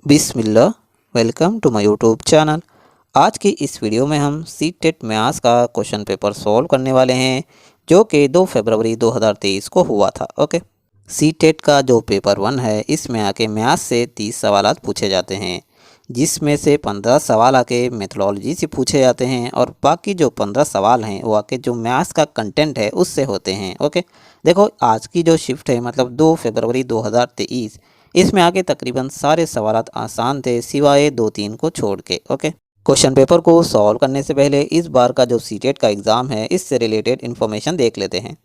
Bismillah. Welcome to my YouTube channel. आज की इस वीडियो में हम सी टेट मैथ्स का क्वेश्चन पेपर सॉल्व करने वाले हैं जो कि 2 फरवरी 2023 को हुआ था। ओके, सी टेट का जो पेपर 1 है इसमें आके मैथ्स से 30 सवालात पूछे जाते हैं, जिसमें से 15 सवाल आके मेथोडोलॉजी से पूछे जाते हैं और बाकी जो 15 सवाल हैं वो आके जो मैथ्स का कंटेंट है उससे होते हैं। ओके, देखो आज की जो शिफ्ट है मतलब 2 फरवरी 2023, इसमें आगे तकरीबन सारे सवालात आसान थे सिवाय 2-3 को छोड़ के। ओके, क्वेश्चन पेपर को सॉल्व करने से पहले इस बार का जो सीटेट का एग्ज़ाम है इससे रिलेटेड इन्फॉर्मेशन देख लेते हैं।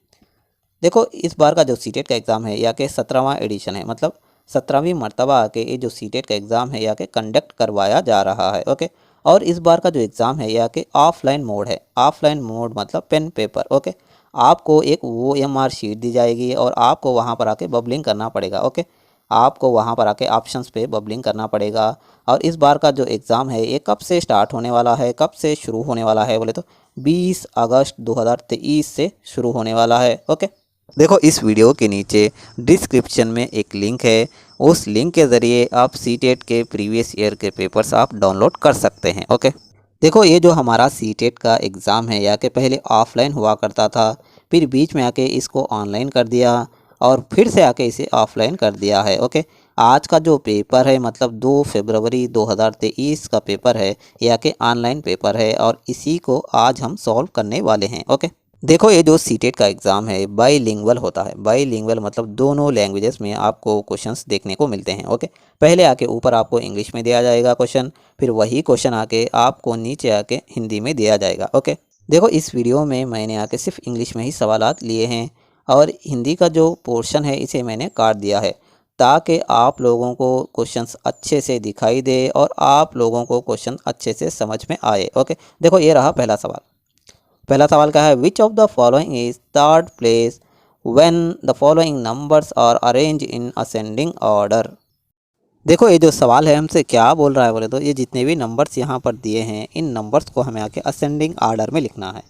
देखो इस बार का जो सीटेट का एग्ज़ाम है या के 17वां एडिशन है, मतलब 17वीं मरतबा आके ये जो सीटेट का एग्ज़ाम है या के कंडक्ट करवाया जा रहा है। ओके, और इस बार का जो एग्ज़ाम है या के ऑफलाइन मोड है। ऑफलाइन मोड मतलब पेन पेपर। ओके, आपको एक OMR शीट दी जाएगी और आपको वहाँ पर आके बबलिंग करना पड़ेगा। ओके, आपको वहाँ पर आके ऑप्शंस पे बबलिंग करना पड़ेगा। और इस बार का जो एग्ज़ाम है ये कब से स्टार्ट होने वाला है, कब से शुरू होने वाला है बोले तो 20 अगस्त 2023 से शुरू होने वाला है। ओके, देखो इस वीडियो के नीचे डिस्क्रिप्शन में एक लिंक है, उस लिंक के ज़रिए आप सीटेट के प्रीवियस ईयर के पेपर्स आप डाउनलोड कर सकते हैं। ओके, देखो ये जो हमारा सीटेट का एग्ज़ाम है या कि पहले ऑफलाइन हुआ करता था, फिर बीच में आके इसको ऑनलाइन कर दिया और फिर से आके इसे ऑफलाइन कर दिया है। ओके, आज का जो पेपर है मतलब 2 फरवरी 2023 का पेपर है या कि ऑनलाइन पेपर है और इसी को आज हम सॉल्व करने वाले हैं। ओके, देखो ये जो सीटेट का एग्ज़ाम है बाईलिंगुअल होता है। बाईलिंगुअल मतलब दोनों लैंग्वेजेस में आपको क्वेश्चंस देखने को मिलते हैं। ओके, पहले आके ऊपर आपको इंग्लिश में दिया जाएगा क्वेश्चन, फिर वही क्वेश्चन आके आपको नीचे आके हिंदी में दिया जाएगा। ओके, देखो इस वीडियो में मैंने आके सिर्फ इंग्लिश में ही सवालात लिए हैं और हिंदी का जो पोर्शन है इसे मैंने काट दिया है ताकि आप लोगों को क्वेश्चंस अच्छे से दिखाई दे और आप लोगों को क्वेश्चन अच्छे से समझ में आए। ओके, देखो ये रहा पहला सवाल। पहला सवाल क्या है, which of the following is third place when the following numbers are arrange in ascending order. देखो ये जो सवाल है हमसे क्या बोल रहा है बोले तो ये जितने भी नंबर्स यहाँ पर दिए हैं इन नंबर्स को हमें आके असेंडिंग आर्डर में लिखना है।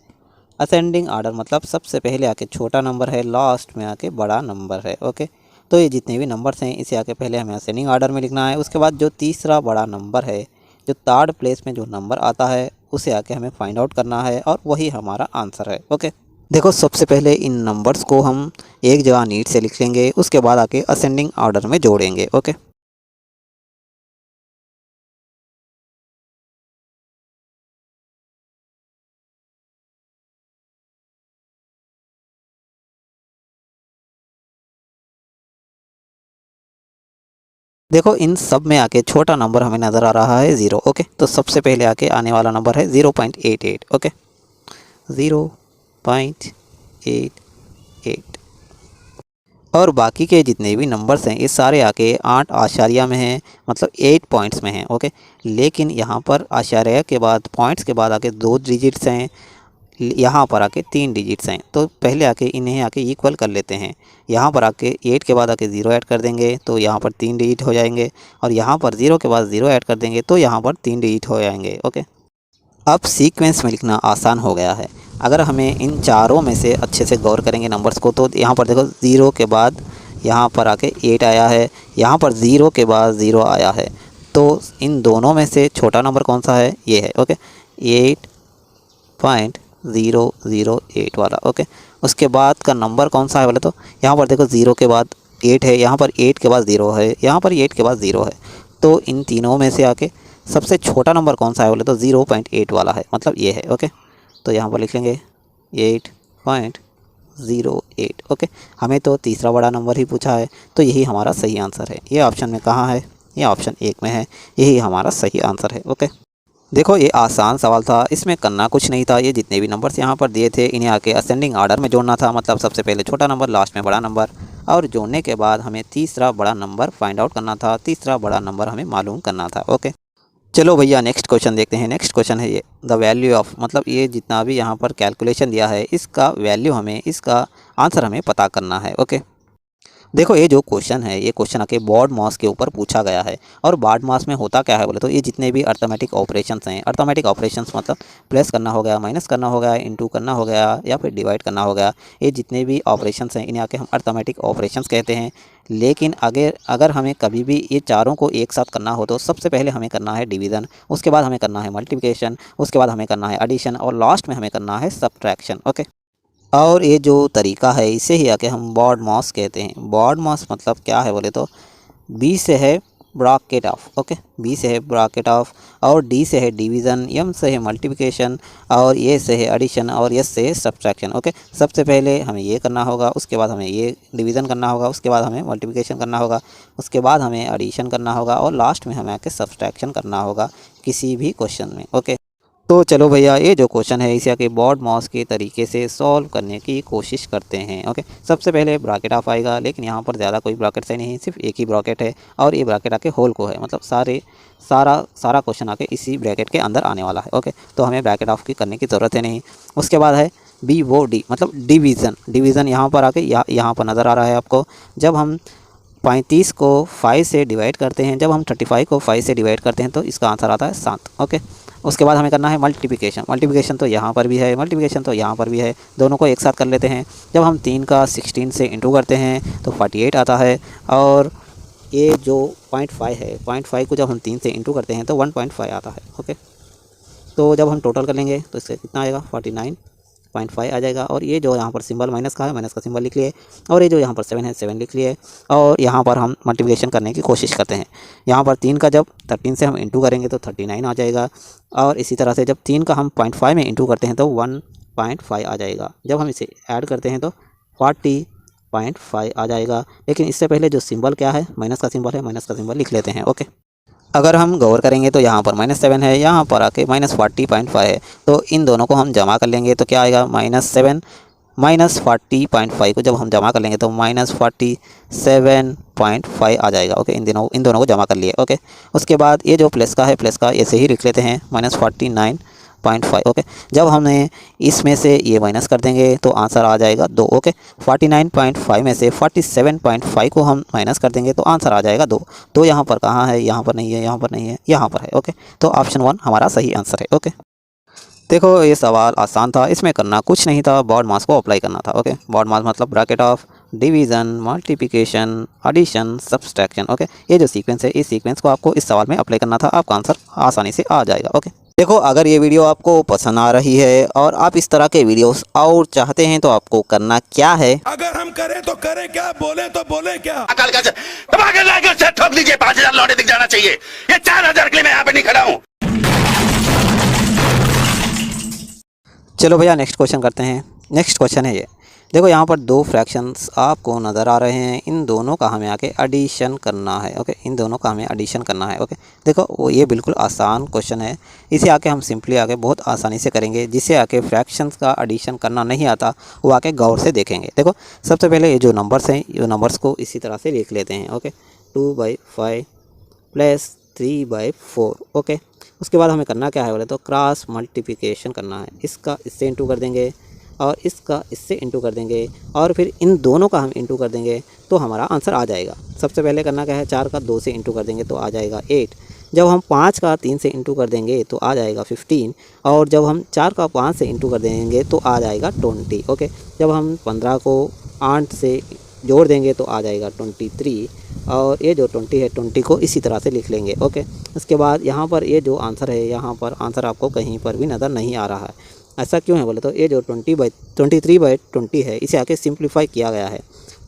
असेंडिंग आर्डर मतलब सबसे पहले आके छोटा नंबर है, लास्ट में आके बड़ा नंबर है। ओके, तो ये जितने भी नंबर्स हैं इसे आके पहले हमें असेंडिंग आर्डर में लिखना है। उसके बाद जो तीसरा बड़ा नंबर है, जो थर्ड प्लेस में जो नंबर आता है उसे आके हमें फाइंड आउट करना है और वही हमारा आंसर है। ओके, देखो सबसे पहले इन नंबर्स को हम एक जगह नीट से लिख लेंगे, उसके बाद आके असेंडिंग ऑर्डर में जोड़ेंगे। ओके, देखो इन सब में आके छोटा नंबर हमें नज़र आ रहा है 0। ओके, तो सबसे पहले आके आने वाला नंबर है 0.88। ओके, 0.88 और बाकी के जितने भी नंबर्स हैं ये सारे आके 8 आशारिया में हैं, मतलब 8 पॉइंट्स में हैं। ओके, लेकिन यहाँ पर आशारिया के बाद पॉइंट्स के बाद आके 2 डिजिट्स हैं, यहाँ पर आके 3 डिजिट्स हैं। तो पहले आके इन्हें आके इक्वल कर लेते हैं। यहाँ पर आके 8 के बाद आके 0 ऐड कर देंगे तो यहाँ पर 3 डिजिट हो जाएंगे और यहाँ पर 0 के बाद 0 ऐड कर देंगे तो यहाँ पर 3 डिजिट हो जाएंगे। ओके, अब सीक्वेंस में लिखना आसान हो गया है। अगर हमें इन चारों में से अच्छे से गौर करेंगे नंबर्स को तो यहाँ पर देखो 0 के बाद यहाँ पर आके 8 आया है, यहाँ पर 0 के बाद 0 आया है, तो इन दोनों में से छोटा नंबर कौन सा है, ये है। ओके, 8.008 वाला। ओके, उसके बाद का नंबर कौन सा है बोले तो यहाँ पर देखो 0 के बाद 8 है, यहाँ पर 8 के बाद 0 है, यहाँ पर 8 के बाद 0 है, तो इन तीनों में से आके सबसे छोटा नंबर कौन सा है बोले तो 0.8 वाला है, मतलब ये है। ओके, तो यहाँ पर लिख लेंगे 8.08। ओके, हमें तो तीसरा बड़ा नंबर ही पूछा है तो यही हमारा सही आंसर है। ये ऑप्शन में कहाँ है, ये ऑप्शन 1 में है, यही हमारा सही आंसर है। ओके, देखो ये आसान सवाल था, इसमें करना कुछ नहीं था। ये जितने भी नंबर्स यहाँ पर दिए थे इन्हें आके असेंडिंग आर्डर में जोड़ना था, मतलब सबसे पहले छोटा नंबर लास्ट में बड़ा नंबर, और जोड़ने के बाद हमें तीसरा बड़ा नंबर फाइंड आउट करना था, तीसरा बड़ा नंबर हमें मालूम करना था। ओके, चलो भैया नेक्स्ट क्वेश्चन देखते हैं। नेक्स्ट क्वेश्चन है ये द वैल्यू ऑफ, मतलब ये जितना भी यहाँ पर कैलकुलेशन दिया है इसका वैल्यू हमें, इसका आंसर हमें पता करना है। ओके, देखो ये जो क्वेश्चन है, ये क्वेश्चन आके बॉड मास के ऊपर पूछा गया है। और बॉड मास में होता क्या है बोले तो ये जितने भी अर्थमेटिक ऑपरेशंस हैं, अर्थमेटिक ऑपरेशंस मतलब प्लस करना हो गया, माइनस करना हो गया, इनटू करना हो गया या फिर डिवाइड करना हो गया, ये जितने भी ऑपरेशंस हैं इन्हें आके हम अर्थमेटिक ऑपरेशंस कहते हैं। लेकिन अगर हमें कभी भी ये चारों को एक साथ करना हो तो सबसे पहले हमें करना है डिवीज़न, उसके बाद हमें करना है मल्टीप्लिकेशन, उसके बाद हमें करना है एडिशन और लास्ट में हमें करना है सब्ट्रैक्शन। ओके, और ये जो तरीका है इसे ही आके हम बॉड मास कहते हैं। बॉड मास मतलब क्या है बोले तो बी से है ब्रैकेट ऑफ, ओके, बी से है ब्रैकेट ऑफ, और डी से है डिवीज़न, एम से है मल्टीप्लिकेशन, और ए से है एडिशन, और एस से है सब्ट्रैक्शन। ओके, सबसे पहले हमें ये करना होगा, उसके बाद हमें ये डिवीज़न करना होगा, उसके बाद हमें मल्टीप्लिकेशन करना होगा, उसके बाद हमें एडिशन करना होगा, और लास्ट में हमें आके सब्ट्रैक्शन करना होगा किसी भी क्वेश्चन में। ओके, तो चलो भैया ये जो क्वेश्चन है इसे आके बॉड मास के तरीके से सॉल्व करने की कोशिश करते हैं। ओके, सबसे पहले ब्रैकेट ऑफ आएगा, लेकिन यहाँ पर ज़्यादा कोई ब्रैकेट है नहीं, सिर्फ एक ही ब्रैकेट है, और ये ब्रैकेट आके होल को है, मतलब सारा क्वेश्चन आके इसी ब्रैकेट के अंदर आने वाला है। ओके, तो हमें ब्रैकेट ऑफ की करने की ज़रूरत है नहीं। उसके बाद है बी वो डी मतलब डिवीज़न यहाँ पर आके यहाँ पर नज़र आ रहा है आपको। जब हम 35 को 5 से डिवाइड करते हैं, जब हम 35 को 5 से डिवाइड करते हैं तो इसका आंसर आता है 7। ओके, उसके बाद हमें करना है मल्टीप्लिकेशन तो यहाँ पर भी है, मल्टीप्लिकेशन तो यहाँ पर भी है, दोनों को एक साथ कर लेते हैं। जब हम 3 का 16 से इंटू करते हैं तो 48 आता है, और ये जो 0.5 है, 0.5 को जब हम 3 से इंटू करते हैं तो 1.5 आता है। ओके, तो जब हम टोटल कर लेंगे तो इससे कितना आएगा 49.5 आ जाएगा। और ये जो यहाँ पर सिंबल माइनस का है, माइनस का सिंबल लिख लिए, और ये जो यहाँ पर 7 है 7 लिख लिए, और यहाँ पर हम मल्टीप्लिकेशन करने की कोशिश करते हैं। यहाँ पर 3 का जब 13 से हम इंटू करेंगे तो 39 आ जाएगा, और इसी तरह से जब 3 का हम 0.5 में इंटू करते हैं तो 1.5 आ जाएगा। जब हम इसे ऐड करते हैं तो 40.5 आ जाएगा। लेकिन इससे पहले जो सिंबल क्या है, माइनस का सिंबल है, माइनस का सिंबल लिख लेते हैं। ओके, अगर हम गौर करेंगे तो यहाँ पर -7 है, यहाँ पर आके -40.5 है, तो इन दोनों को हम जमा कर लेंगे तो क्या आएगा -7 -40.5 को जब हम जमा कर लेंगे तो -47.5 आ जाएगा। ओके, इन दोनों को जमा कर लिए। ओके, उसके बाद ये जो प्लस का है, प्लस का ऐसे ही लिख लेते हैं -49.5। ओके, जब हमने इसमें से ये माइनस कर देंगे तो आंसर आ जाएगा 2। ओके, 49.5 में से 47.5 को हम माइनस कर देंगे तो आंसर आ जाएगा 2। तो यहाँ पर कहाँ है, यहाँ पर नहीं है, यहाँ पर नहीं है, यहाँ पर है। ओके, तो ऑप्शन 1 हमारा सही आंसर है। ओके, देखो ये सवाल आसान था, इसमें करना कुछ नहीं था, बॉड मास को अप्लाई करना था। ओके, बॉड मास मतलब bracket of, division, multiplication, addition, subtraction. Okay, ये जो सीक्वेंस है इस सीक्वेंस को आपको इस सवाल में अप्लाई करना था, आपका आंसर आसानी से आ जाएगा। ओके, देखो अगर ये वीडियो आपको पसंद आ रही है और आप इस तरह के वीडियोस और चाहते हैं तो आपको करना क्या है, अगर हम करें तो करें क्या, बोले तो बोले क्या, अकाल का ठोक लीजिए, 5,000 लौटे दिख जाना चाहिए। ये 4,000 के लिए मैं यहाँ पे नहीं खड़ा हूँ। चलो भैया नेक्स्ट क्वेश्चन करते हैं। नेक्स्ट क्वेश्चन है ये, देखो यहाँ पर 2 फ्रैक्शंस आपको नज़र आ रहे हैं, इन दोनों का हमें आके एडिशन करना है। ओके, इन दोनों का हमें एडिशन करना है। ओके, देखो वो ये बिल्कुल आसान क्वेश्चन है, इसे आके हम सिंपली आके बहुत आसानी से करेंगे। जिसे आके फ्रैक्शंस का एडिशन करना नहीं आता वो आके गौर से देखेंगे। देखो सबसे पहले ये जो नंबर्स हैं, ये नंबर्स को इसी तरह से लिख लेते हैं। Okay, 2/5 plus 3/4। ओके, उसके बाद हमें करना क्या है बोले तो क्रॉस मल्टीप्लिकेशन करना है। इसका इससे इंटू कर देंगे और इसका इससे इंटू कर देंगे, और फिर इन दोनों का हम इंटू कर देंगे तो हमारा आंसर आ जाएगा। सबसे पहले करना क्या है, 4 का 2 से इंटू कर देंगे तो आ जाएगा 8। जब हम 5 का 3 से इंटू कर देंगे तो आ जाएगा 15, और जब हम 4 का 5 से इंटू कर देंगे तो आ जाएगा 20। ओके, जब हम 15 को 8 से जोड़ देंगे तो आ जाएगा 23, और ये जो 20 है 20 को इसी तरह से लिख लेंगे। ओके, उसके बाद यहाँ पर ये जो आंसर है, यहाँ पर आंसर आपको कहीं पर भी नज़र नहीं आ रहा है। ऐसा क्यों है बोले तो ये जो 23/20 है, इसे आके सिंप्लीफाई किया गया है,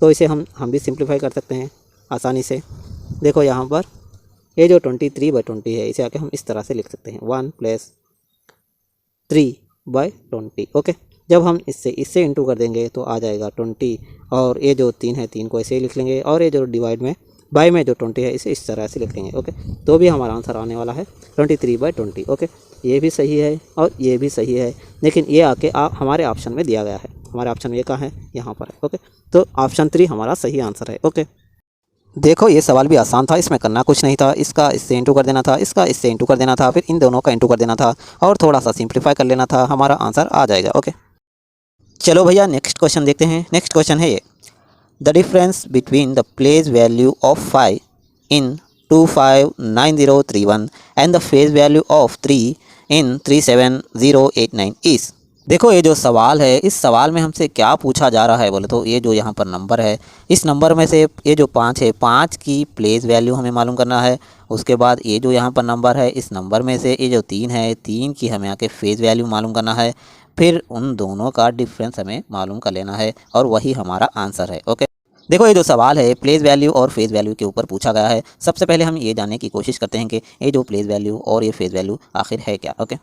तो इसे हम भी सिंप्लीफाई कर सकते हैं आसानी से। देखो यहाँ पर ये जो 23/20 है, इसे आके हम इस तरह से लिख सकते हैं 1 + 3/20। ओके, जब हम इससे इंटू कर देंगे तो आ जाएगा 20, और ये जो 3 है 3 को ऐसे ही लिख लेंगे, और ये जो डिवाइड में बाय में जो 20 है इसे इस तरह से लिख लेंगे। ओके, तो भी हमारा आंसर आने वाला है 23/20। ओके, ये भी सही है और ये भी सही है, लेकिन ये आके हमारे ऑप्शन में दिया गया है। हमारे ऑप्शन में ये कहाँ है, यहाँ पर है। ओके, तो ऑप्शन 3 हमारा सही आंसर है। ओके, देखो ये सवाल भी आसान था, इसमें करना कुछ नहीं था, इसका इससे इंटू कर देना था, इसका इससे इंटू कर देना था, फिर इन दोनों का इंटू कर देना था और थोड़ा सा सिंप्लीफाई कर लेना था, हमारा आंसर आ जाएगा। ओके, चलो भैया नेक्स्ट क्वेश्चन देखते हैं। नेक्स्ट क्वेश्चन है ये, the difference between the place value of 5 in 259031 and the phase value of 3 in 37089 is. देखो ये जो सवाल है, इस सवाल में हमसे क्या पूछा जा रहा है बोले तो ये जो यहाँ पर नंबर है, इस नंबर में से ये जो 5 है, 5 की प्लेस वैल्यू हमें मालूम करना है। उसके बाद ये जो यहाँ पर नंबर है, इस नंबर में से ये जो 3 है, 3 की हमें आके फेज़ वैल्यू मालूम करना है। फिर उन दोनों का डिफरेंस हमें मालूम कर लेना है और वही हमारा आंसर है। ओके, देखो ये जो सवाल है प्लेस वैल्यू और फेज़ वैल्यू के ऊपर पूछा गया है। सबसे पहले हम ये जानने की कोशिश करते हैं कि ये जो प्लेस वैल्यू और ये फेज़ वैल्यू आखिर है क्या। ओके,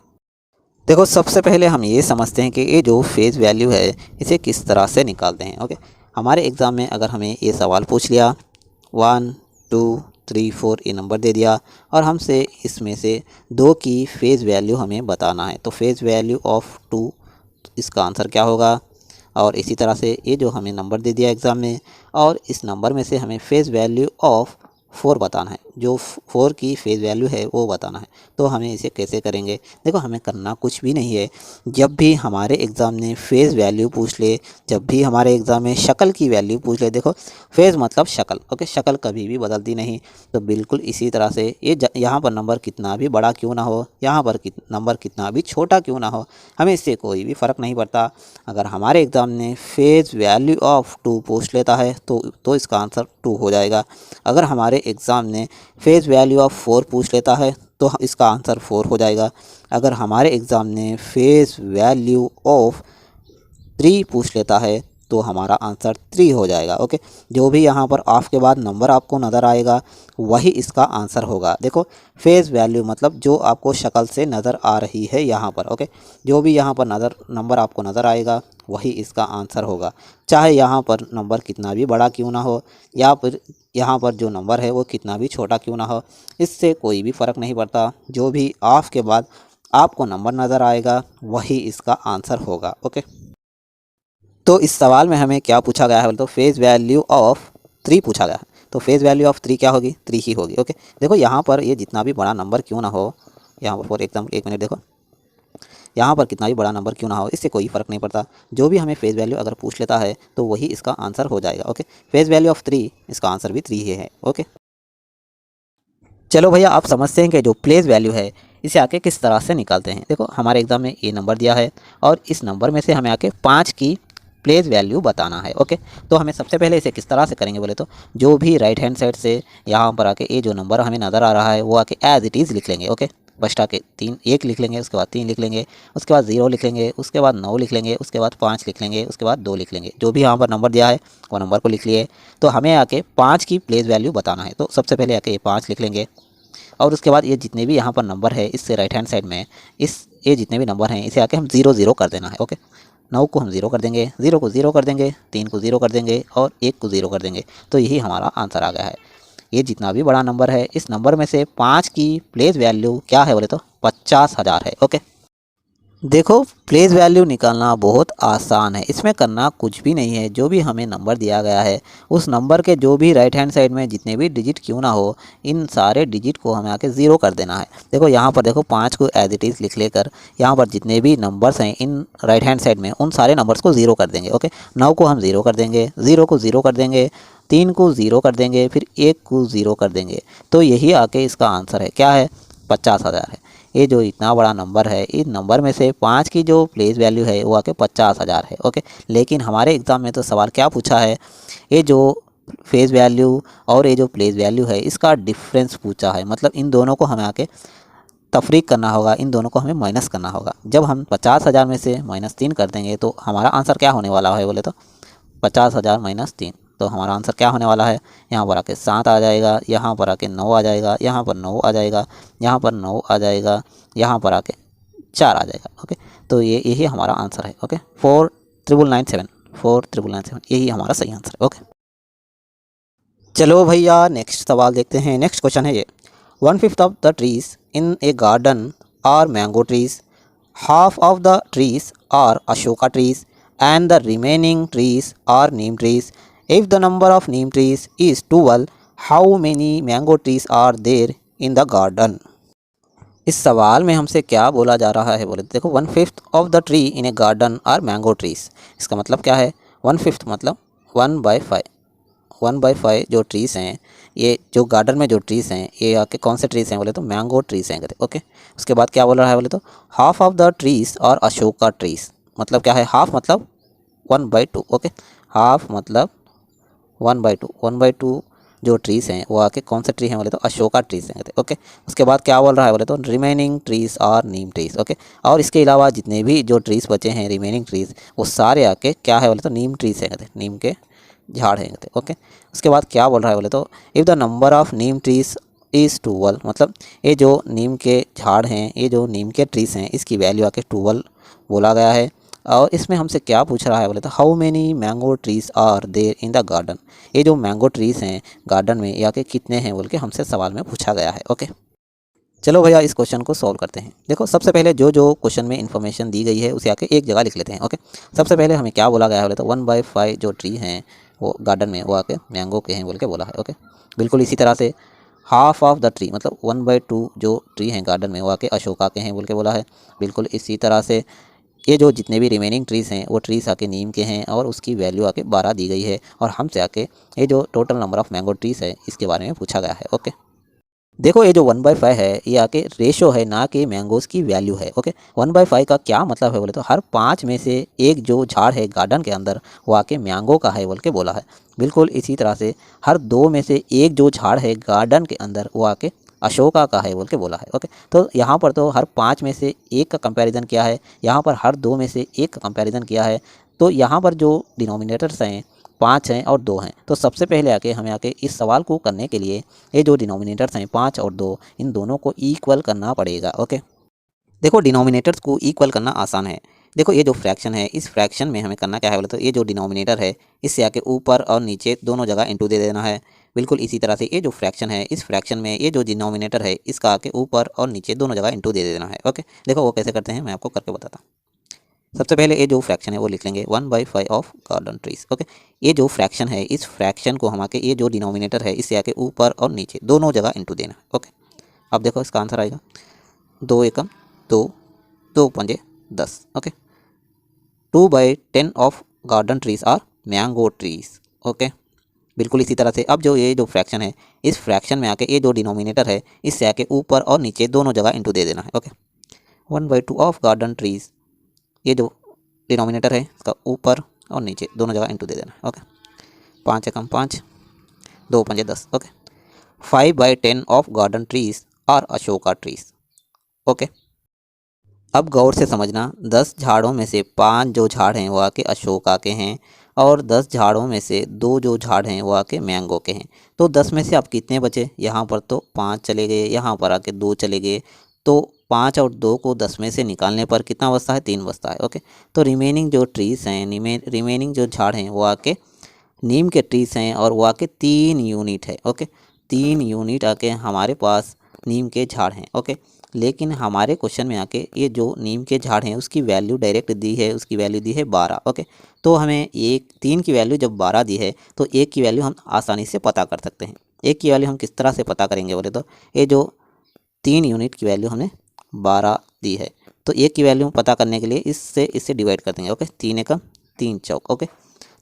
देखो सबसे पहले हम ये समझते हैं कि ये जो फेज़ वैल्यू है इसे किस तरह से निकालते हैं। ओके, हमारे एग्ज़ाम में अगर हमें ये सवाल पूछ लिया 1 2 3 4 ये नंबर दे दिया और हमसे इसमें से 2 की फेज़ वैल्यू हमें बताना है, तो फेज़ वैल्यू ऑफ 2 इसका आंसर क्या होगा। और इसी तरह से ये जो हमें नंबर दे दिया एग्ज़ाम में और इस नंबर में से हमें फेज़ वैल्यू ऑफ 4 बताना है, जो 4 की फेज़ वैल्यू है वो बताना है। तो हमें इसे कैसे करेंगे, देखो हमें करना कुछ भी नहीं है। जब भी हमारे एग्ज़ाम में फेज़ वैल्यू पूछ ले, जब भी हमारे एग्ज़ाम में शक्ल की वैल्यू पूछ ले, देखो फेज़ मतलब शक्ल। ओके, शक्ल कभी भी बदलती नहीं, तो बिल्कुल इसी तरह से ये यहाँ पर नंबर कितना भी बड़ा क्यों ना हो, यहाँ पर नंबर कितना भी छोटा क्यों ना हो, हमें इससे कोई भी फ़र्क नहीं पड़ता। अगर हमारे एग्ज़ाम में फेज़ वैल्यू ऑफ 2 पूछ लेता है तो इसका आंसर 2 हो जाएगा। अगर हमारे एग्ज़ाम में फेज़ वैल्यू ऑफ 4 पूछ लेता है तो इसका आंसर 4 हो जाएगा। अगर हमारे एग्ज़ाम में फेज़ वैल्यू ऑफ 3 पूछ लेता है तो हमारा आंसर 3 हो जाएगा। ओके, जो भी यहाँ पर ऑफ के बाद नंबर आपको नज़र आएगा वही इसका आंसर होगा। देखो फेज़ वैल्यू मतलब जो आपको शक्ल से नज़र आ रही है यहाँ पर। ओके, जो भी यहाँ पर नंबर आपको नज़र आएगा वही इसका आंसर होगा, चाहे यहाँ पर नंबर कितना भी बड़ा क्यों ना हो या फिर यहाँ पर जो नंबर है वो कितना भी छोटा क्यों ना हो, इससे कोई भी फ़र्क नहीं पड़ता। जो भी ऑफ के बाद आपको नंबर नज़र आएगा वही इसका आंसर होगा। ओके, तो इस सवाल में हमें क्या पूछा गया है, तो फेज़ वैल्यू ऑफ 3 पूछा गया है, तो फेज़ वैल्यू ऑफ 3 क्या होगी, 3 ही होगी। ओके, देखो यहाँ पर ये जितना भी बड़ा नंबर क्यों ना हो, यहाँ पर फॉर एग्जाम्पल 1 मिनट, देखो यहाँ पर कितना भी बड़ा नंबर क्यों ना हो इससे कोई फ़र्क नहीं पड़ता। जो भी हमें फेज़ वैल्यू अगर पूछ लेता है तो वही इसका आंसर हो जाएगा। ओके, फेज़ वैल्यू ऑफ 3 इसका आंसर भी 3 ही है। ओके, चलो भैया आप समझते हैं कि जो प्लेस वैल्यू है इसे आके किस तरह से निकालते हैं। देखो हमारे एग्ज़ाम में ये नंबर दिया है और इस नंबर में से हमें आके 5 की प्लेस वैल्यू बताना है। ओके, तो हमें सबसे पहले इसे किस तरह से करेंगे बोले तो जो भी राइट हैंड साइड से यहाँ पर आके ये जो नंबर हमें नज़र आ रहा है वो आके एज इट इज़ लिख लेंगे। ओके, फर्स्ट आके 1 लिख लेंगे, उसके बाद 3 लिख लेंगे, उसके बाद 0 लिख लेंगे, उसके बाद 9 लिख लेंगे, उसके बाद 5 लिख लेंगे, उसके बाद 2 लिख लेंगे। जो भी यहाँ पर नंबर दिया है वो नंबर को लिख लिए। तो हमें आके 5 की प्लेस वैल्यू बताना है, तो सबसे पहले आके ये 5 लिख लेंगे और उसके बाद ये जितने भी यहाँ पर नंबर है इससे राइट हैंड साइड में ये जितने भी नंबर हैं इसे आके हम 0 0 कर देना है। ओके, 9 को हम 0 कर देंगे, 0 को 0 कर देंगे, 3 को 0 कर देंगे और 1 को 0 कर देंगे। तो यही हमारा आंसर आ गया है। ये जितना भी बड़ा नंबर है इस नंबर में से 5 की प्लेस वैल्यू क्या है बोले तो 50,000 है। ओके, देखो प्लेस वैल्यू निकालना बहुत आसान है, इसमें करना कुछ भी नहीं है। जो भी हमें नंबर दिया गया है उस नंबर के जो भी राइट हैंड साइड में जितने भी डिजिट क्यों ना हो इन सारे डिजिट को हमें आके 0 कर देना है। देखो यहाँ पर देखो 5 को एज इट इज़ लिख लेकर यहाँ पर जितने भी नंबर्स हैं इन राइट हैंड साइड में उन सारे नंबर्स को 0 कर देंगे। ओके, 9 को हम 0 कर देंगे, 0 को 0 कर देंगे, 3 को 0 कर देंगे, फिर 1 को 0 कर देंगे। तो यही आके इसका आंसर है, क्या है, 50,000 है। ये जो इतना बड़ा नंबर है इस नंबर में से 5 की जो प्लेस वैल्यू है वो आके 50,000 है। ओके, लेकिन हमारे एग्ज़ाम में तो सवाल क्या पूछा है, ये जो फेज़ वैल्यू और ये जो प्लेस वैल्यू है इसका डिफरेंस पूछा है। मतलब इन दोनों को हमें आके तफरीक करना होगा, इन दोनों को हमें माइनस करना होगा। जब हम 50,000 में से -3 कर देंगे तो हमारा आंसर क्या होने वाला है बोले तो 50,000 - 3, तो हमारा आंसर क्या होने वाला है, यहाँ पर आके 7 आ जाएगा, यहाँ पर आके 9 आ जाएगा, यहाँ पर 9 आ जाएगा, यहाँ पर 9 आ जाएगा, यहाँ पर आके 4 आ जाएगा। ओके, तो यही हमारा आंसर है। ओके, 4,997 यही हमारा सही आंसर है। ओके, चलो भैया नेक्स्ट सवाल देखते हैं। नेक्स्ट क्वेश्चन है ये 1/5 of the trees in a garden are mango trees, half of the trees are Ashoka trees and the remaining trees are neem trees. If the number of neem trees is 12, how many mango trees are there in the garden? इस सवाल में हमसे क्या बोला जा रहा है बोले, देखो 1/5 of the tree in a garden are mango trees. इसका मतलब क्या है, 1/5 मतलब 1/5 1/5 जो ट्रीज़ हैं, ये जो गार्डन में जो ट्रीज़ हैं ये आके कौन से ट्रीज़ हैं बोले तो मैंगो ट्रीज़ हैं कहते। ओके, उसके बाद क्या बोल रहा है बोले तो हाफ ऑफ द ट्रीज़ और अशोका ट्रीज़। मतलब क्या है, हाफ मतलब 1/2। ओके, हाफ मतलब 1/2, 1/2 जो ट्रीज़ हैं वो आके कौन से ट्री हैं बोले तो अशोका ट्रीज़ हैं कहते। ओके, उसके बाद क्या बोल रहा है बोले तो remaining trees are neem trees. Okay, और इसके अलावा जितने भी जो ट्रीज़ बचे हैं रिमेनिंग ट्रीज़ वो सारे आके क्या है बोले तो नीम ट्रीज़ हैं कहते, नीम के झाड़ हैं कहते। ओके, उसके बाद क्या बोल रहा है बोले तो if the number of Neem trees is 12, मतलब ये जो नीम के झाड़ हैं, ये जो नीम के ट्रीज़ हैं, इसकी वैल्यू आके 12 बोला गया है। और इसमें हमसे क्या पूछ रहा है बोले तो how many mango trees are there in the garden. ये जो मैंगो ट्रीज़ हैं गार्डन में या के कितने हैं बोल के हमसे सवाल में पूछा गया है। ओके, चलो भैया इस क्वेश्चन को सॉल्व करते हैं। देखो सबसे पहले जो जो क्वेश्चन में इन्फॉर्मेशन दी गई है उसे आके एक जगह लिख लेते हैं। ओके, सबसे पहले हमें क्या बोला गया है बोले तो 1/5 जो ट्री हैं वो गार्डन में वो आके मैंगो के हैं बोल के बोला है। ओके, बिल्कुल इसी तरह से हाफ ऑफ द ट्री मतलब 1/2 जो ट्री हैं गार्डन में वो आके अशोका के हैं बोल के बोला है। बिल्कुल इसी तरह से ये जो जितने भी रिमेनिंग ट्रीज़ हैं वो ट्रीज़ आके नीम के हैं और उसकी वैल्यू आके 12 दी गई है। और हमसे आके ये जो total number of mango trees है इसके बारे में पूछा गया है। ओके, देखो ये जो 1/5 है ये आके रेशो है ना कि मैंगोज़ की वैल्यू है। ओके, 1/5 का क्या मतलब है बोले तो हर 5 में से एक जो झाड़ है गार्डन के अंदर वो आके मैंगो का है बोल के बोला है। बिल्कुल इसी तरह से हर 2 में से एक जो झाड़ है गार्डन के अंदर वो आके अशोका का है बोल के बोला है। ओके, तो यहाँ पर तो हर 5 में से एक का कंपैरिजन किया है, यहाँ पर हर 2 में से एक का कंपैरिजन किया है। तो यहाँ पर जो डिनोमिनेटर्स हैं 5 हैं और 2 हैं। तो सबसे पहले आके हमें आके इस सवाल को करने के लिए ये जो डिनोमिनेटर्स हैं 5 और 2 इन दोनों को इक्वल करना पड़ेगा। ओके, देखो डिनोमिनेटर्स को इक्वल करना आसान है। देखो ये जो फ्रैक्शन है इस फ्रैक्शन में हमें करना क्या है बोले तो ये जो डिनोमिनेटर है इससे आके ऊपर और नीचे दोनों जगह इंटू दे देना है। बिल्कुल इसी तरह से ये जो फ्रैक्शन है इस फ्रैक्शन में ये जो डिनोमिनेटर है इसका आके ऊपर और नीचे दोनों जगह इंटू दे देना है। ओके, देखो वो कैसे करते हैं मैं आपको करके बताता हूँ। सबसे पहले ये जो फ्रैक्शन है वो लिख लेंगे 1/5 ऑफ गार्डन ट्रीज। ओके, ये जो फ्रैक्शन है इस फ्रैक्शन को हम आके ये जो डिनोमिनेटर है इससे आके ऊपर और नीचे दोनों जगह इंटू देना है। ओके, अब देखो इसका आंसर आएगा 2 एकम 2, 2 पंजे 10। Okay, 2/10 of garden trees are mango trees. Okay, बिल्कुल इसी तरह से अब जो ये जो फ्रैक्शन है इस फ्रैक्शन में आके ये जो डिनोमिनेटर है इससे आके ऊपर और नीचे दोनों जगह इंटू दे देना है। ओके, 1/2 ऑफ गार्डन ट्रीज, ये जो डिनोमिनेटर है इसका ऊपर और नीचे दोनों जगह इंटू दे देना है। ओके, 5 एकम 5, 2 पंजे 10। Okay, 5/10 of garden trees are Ashoka trees. Okay, अब गौर से समझना 10 झाड़ों में से 5 जो झाड़ हैं वो आके अशोका के हैं और 10 झाड़ों में से 2 जो झाड़ हैं वो आके मैंगो के हैं। तो 10 में से अब कितने बचे, यहाँ पर तो 5 चले गए, यहाँ पर आके 2 चले गए। तो 5 और 2 को 10 में से निकालने पर कितना बचता है, 3 बचता है। ओके, तो रिमेनिंग जो ट्रीज़ हैं रिमेनिंग जो झाड़ हैं वो आके नीम के ट्रीज़ हैं और वो आके 3 यूनिट है। ओके, 3 यूनिट आके हमारे पास नीम के झाड़ हैं। ओके, लेकिन हमारे क्वेश्चन में आके ये जो नीम के झाड़ हैं उसकी वैल्यू डायरेक्ट दी है, उसकी वैल्यू दी है 12। ओके, तो हमें 3 की वैल्यू जब 12 दी है तो 1 की वैल्यू हम आसानी से पता कर सकते हैं। 1 की वैल्यू हम किस तरह से पता करेंगे बोले तो ये जो 3 यूनिट की वैल्यू हमने 12 दी है तो 1 की वैल्यू पता करने के लिए इससे डिवाइड कर देंगे। ओके, 3 एकम 3 चौक। ओके,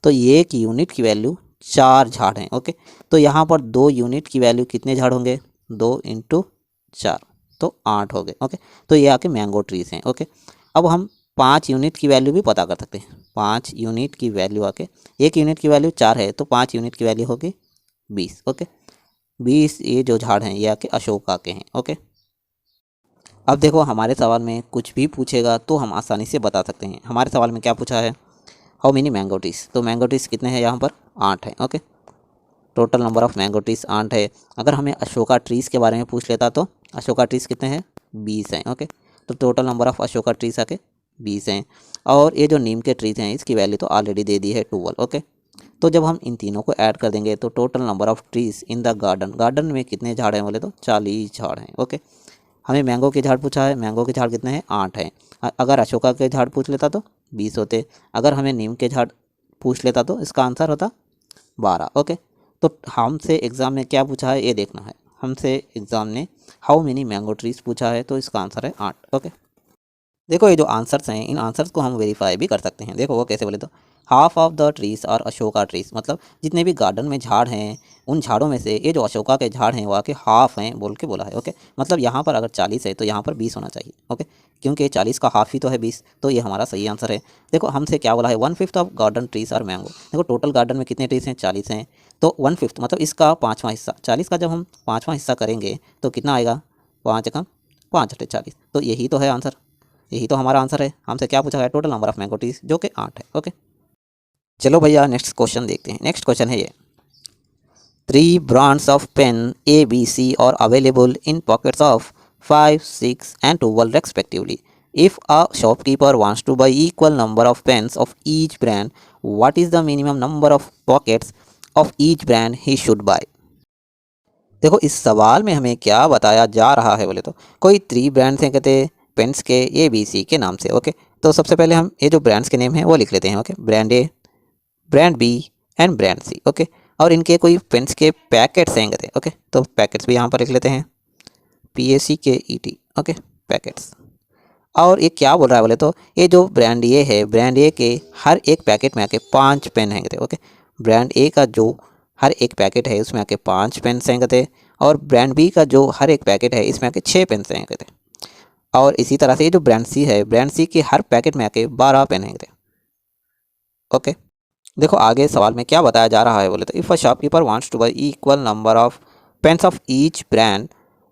तो 1 यूनिट की वैल्यू 4 झाड़ हैं। ओके, तो यहाँ पर 2 यूनिट की वैल्यू कितने झाड़ होंगे, 2 × 4 तो 8 हो गए। ओके, तो ये आके मैंगो ट्रीज़ हैं। ओके, अब हम 5 यूनिट की वैल्यू भी पता कर सकते हैं। 5 यूनिट की वैल्यू आके 1 यूनिट की वैल्यू 4 है तो 5 यूनिट की वैल्यू होगी 20। ओके, 20 ये जो झाड़ हैं ये आके अशोका के हैं। ओके, अब देखो हमारे सवाल में कुछ भी पूछेगा तो हम आसानी से बता सकते हैं। हमारे सवाल में क्या पूछा है, हाउ मेनी मैंगो ट्रीज, तो मैंगो ट्रीज कितने हैं यहाँ पर 8 हैं। Okay, total number of mango trees 8 है। अगर हमें अशोका ट्रीज़ के बारे में पूछ लेता तो अशोका ट्रीज़ कितने हैं, 20 हैं। ओके, तो total number of Ashoka trees आके 20 हैं। और ये जो नीम के ट्रीज़ हैं इसकी वैल्यू तो ऑलरेडी दे दी है 12। ओके, तो जब हम इन तीनों को ऐड कर देंगे तो total number of trees in the garden में कितने झाड़ हैं बोले तो 40 झाड़ हैं। ओके, हमें मैंगो के झाड़ पूछा है, मैंगो के झाड़ कितने हैं, 8 हैं। अगर अशोका के झाड़ पूछ लेता तो 20 होते। अगर हमें नीम के झाड़ पूछ लेता तो इसका आंसर होता 12। ओके, तो हमसे एग्ज़ाम में क्या पूछा है ये देखना है। हमसे एग्ज़ाम ने हाउ मेनी मैंगो ट्रीज पूछा है तो इसका आंसर है 8। ओके, देखो ये जो आंसर्स हैं इन आंसर्स को हम वेरीफाई भी कर सकते हैं। देखो वो कैसे बोले तो हाफ ऑफ द ट्रीज और अशोका ट्रीज, मतलब जितने भी गार्डन में झाड़ हैं उन झाड़ों में से ये जो अशोका के झाड़ हैं वो आके हाफ हैं बोल के बोला है। ओके, मतलब यहाँ पर अगर 40 है तो यहाँ पर 20 होना चाहिए। ओके, क्योंकि 40 का हाफ ही तो है 20, तो ये हमारा सही आंसर है। देखो हमसे क्या बोला है, 1/5 ऑफ गार्डन ट्रीज और मैंगो। देखो टोटल गार्डन में कितने ट्रीज हैं, 40 हैं, तो 1/5 मतलब इसका 5वां हिस्सा, 40 का जब हम 5वां हिस्सा करेंगे तो कितना आएगा, 5 कम 5 अटे 40, तो यही तो है आंसर, यही तो हमारा आंसर है। हमसे क्या पूछा गया, total number of mango trees, जो कि 8 है। ओके, चलो भैया नेक्स्ट क्वेश्चन देखते हैं। नेक्स्ट क्वेश्चन है ये, 3 brands of pen A, B, C are available in pockets of 5, 6 and 12 respectively. If a shopkeeper wants to buy equal number of pens of each brand, what is the minimum number of pockets of each brand he should buy? देखो इस सवाल में हमें क्या बताया जा रहा है बोले तो, कोई 3 ब्रांड्स हैं कहते पेन्स के ए बी सी के नाम से। ओके, तो सबसे पहले हम ये जो ब्रांड्स के नेम हैं वो लिख लेते हैं। Okay, brand A, brand B and brand C. Okay, और इनके कोई पेन्स के पैकेट्स हैं कहते। ओके, तो पैकेट्स भी यहाँ पर लिख लेते हैं, PACKET। Okay, packets. और ये क्या बोल रहा है बोले तो, ये जो ब्रांड ए है, ब्रांड ए के हर एक पैकेट में आके 5 पेन हैं कहते। ओके, ब्रांड ए का जो हर एक पैकेट है उसमें आके 5 पेन हैं कहते, और ब्रांड बी का जो हर एक पैकेट है इसमें आके 6 पेन हैं कहते। और इसी तरह से ये जो ब्रांड सी है, ब्रांड सी के हर पैकेट में आके 12 पेन हैं कहते। ओके, देखो आगे सवाल में क्या बताया जा रहा है बोले तो, if a shopkeeper wants two by equal number of pains of each brand,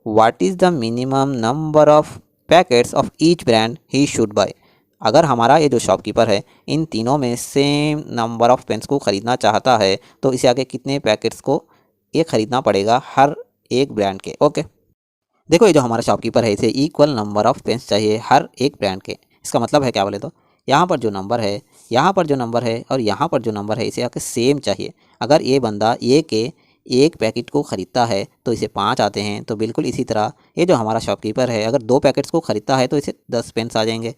what is the minimum number of packets of each brand he should buy. अगर हमारा ये जो शॉपकीपर है इन तीनों में सेम नंबर ऑफ पेन्स को ख़रीदना चाहता है तो इसे आगे कितने पैकेट्स को ये ख़रीदना पड़ेगा हर एक ब्रांड के। ओके, देखो ये जो हमारा शॉपकीपर है इसे इक्वल नंबर ऑफ पेन्स चाहिए हर एक ब्रांड के। इसका मतलब है क्या बोले तो, यहाँ पर जो नंबर है, यहाँ पर जो नंबर है और यहाँ पर जो नंबर है इसे आके सेम चाहिए। अगर ये बंदा ए के एक पैकेट को ख़रीदता है तो इसे 5 आते हैं, तो बिल्कुल इसी तरह ये जो हमारा शॉपकीपर है अगर 2 पैकेट्स को ख़रीदता है तो इसे 10 पेन्स आ जाएंगे।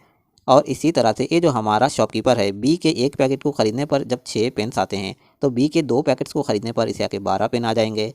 और इसी तरह से ये जो हमारा शॉपकीपर है बी के एक पैकेट को ख़रीदने पर जब 6 पेन्स आते हैं तो बी के 2 पैकेट्स को ख़रीदने पर इसे आके 12 पेन आ जाएंगे।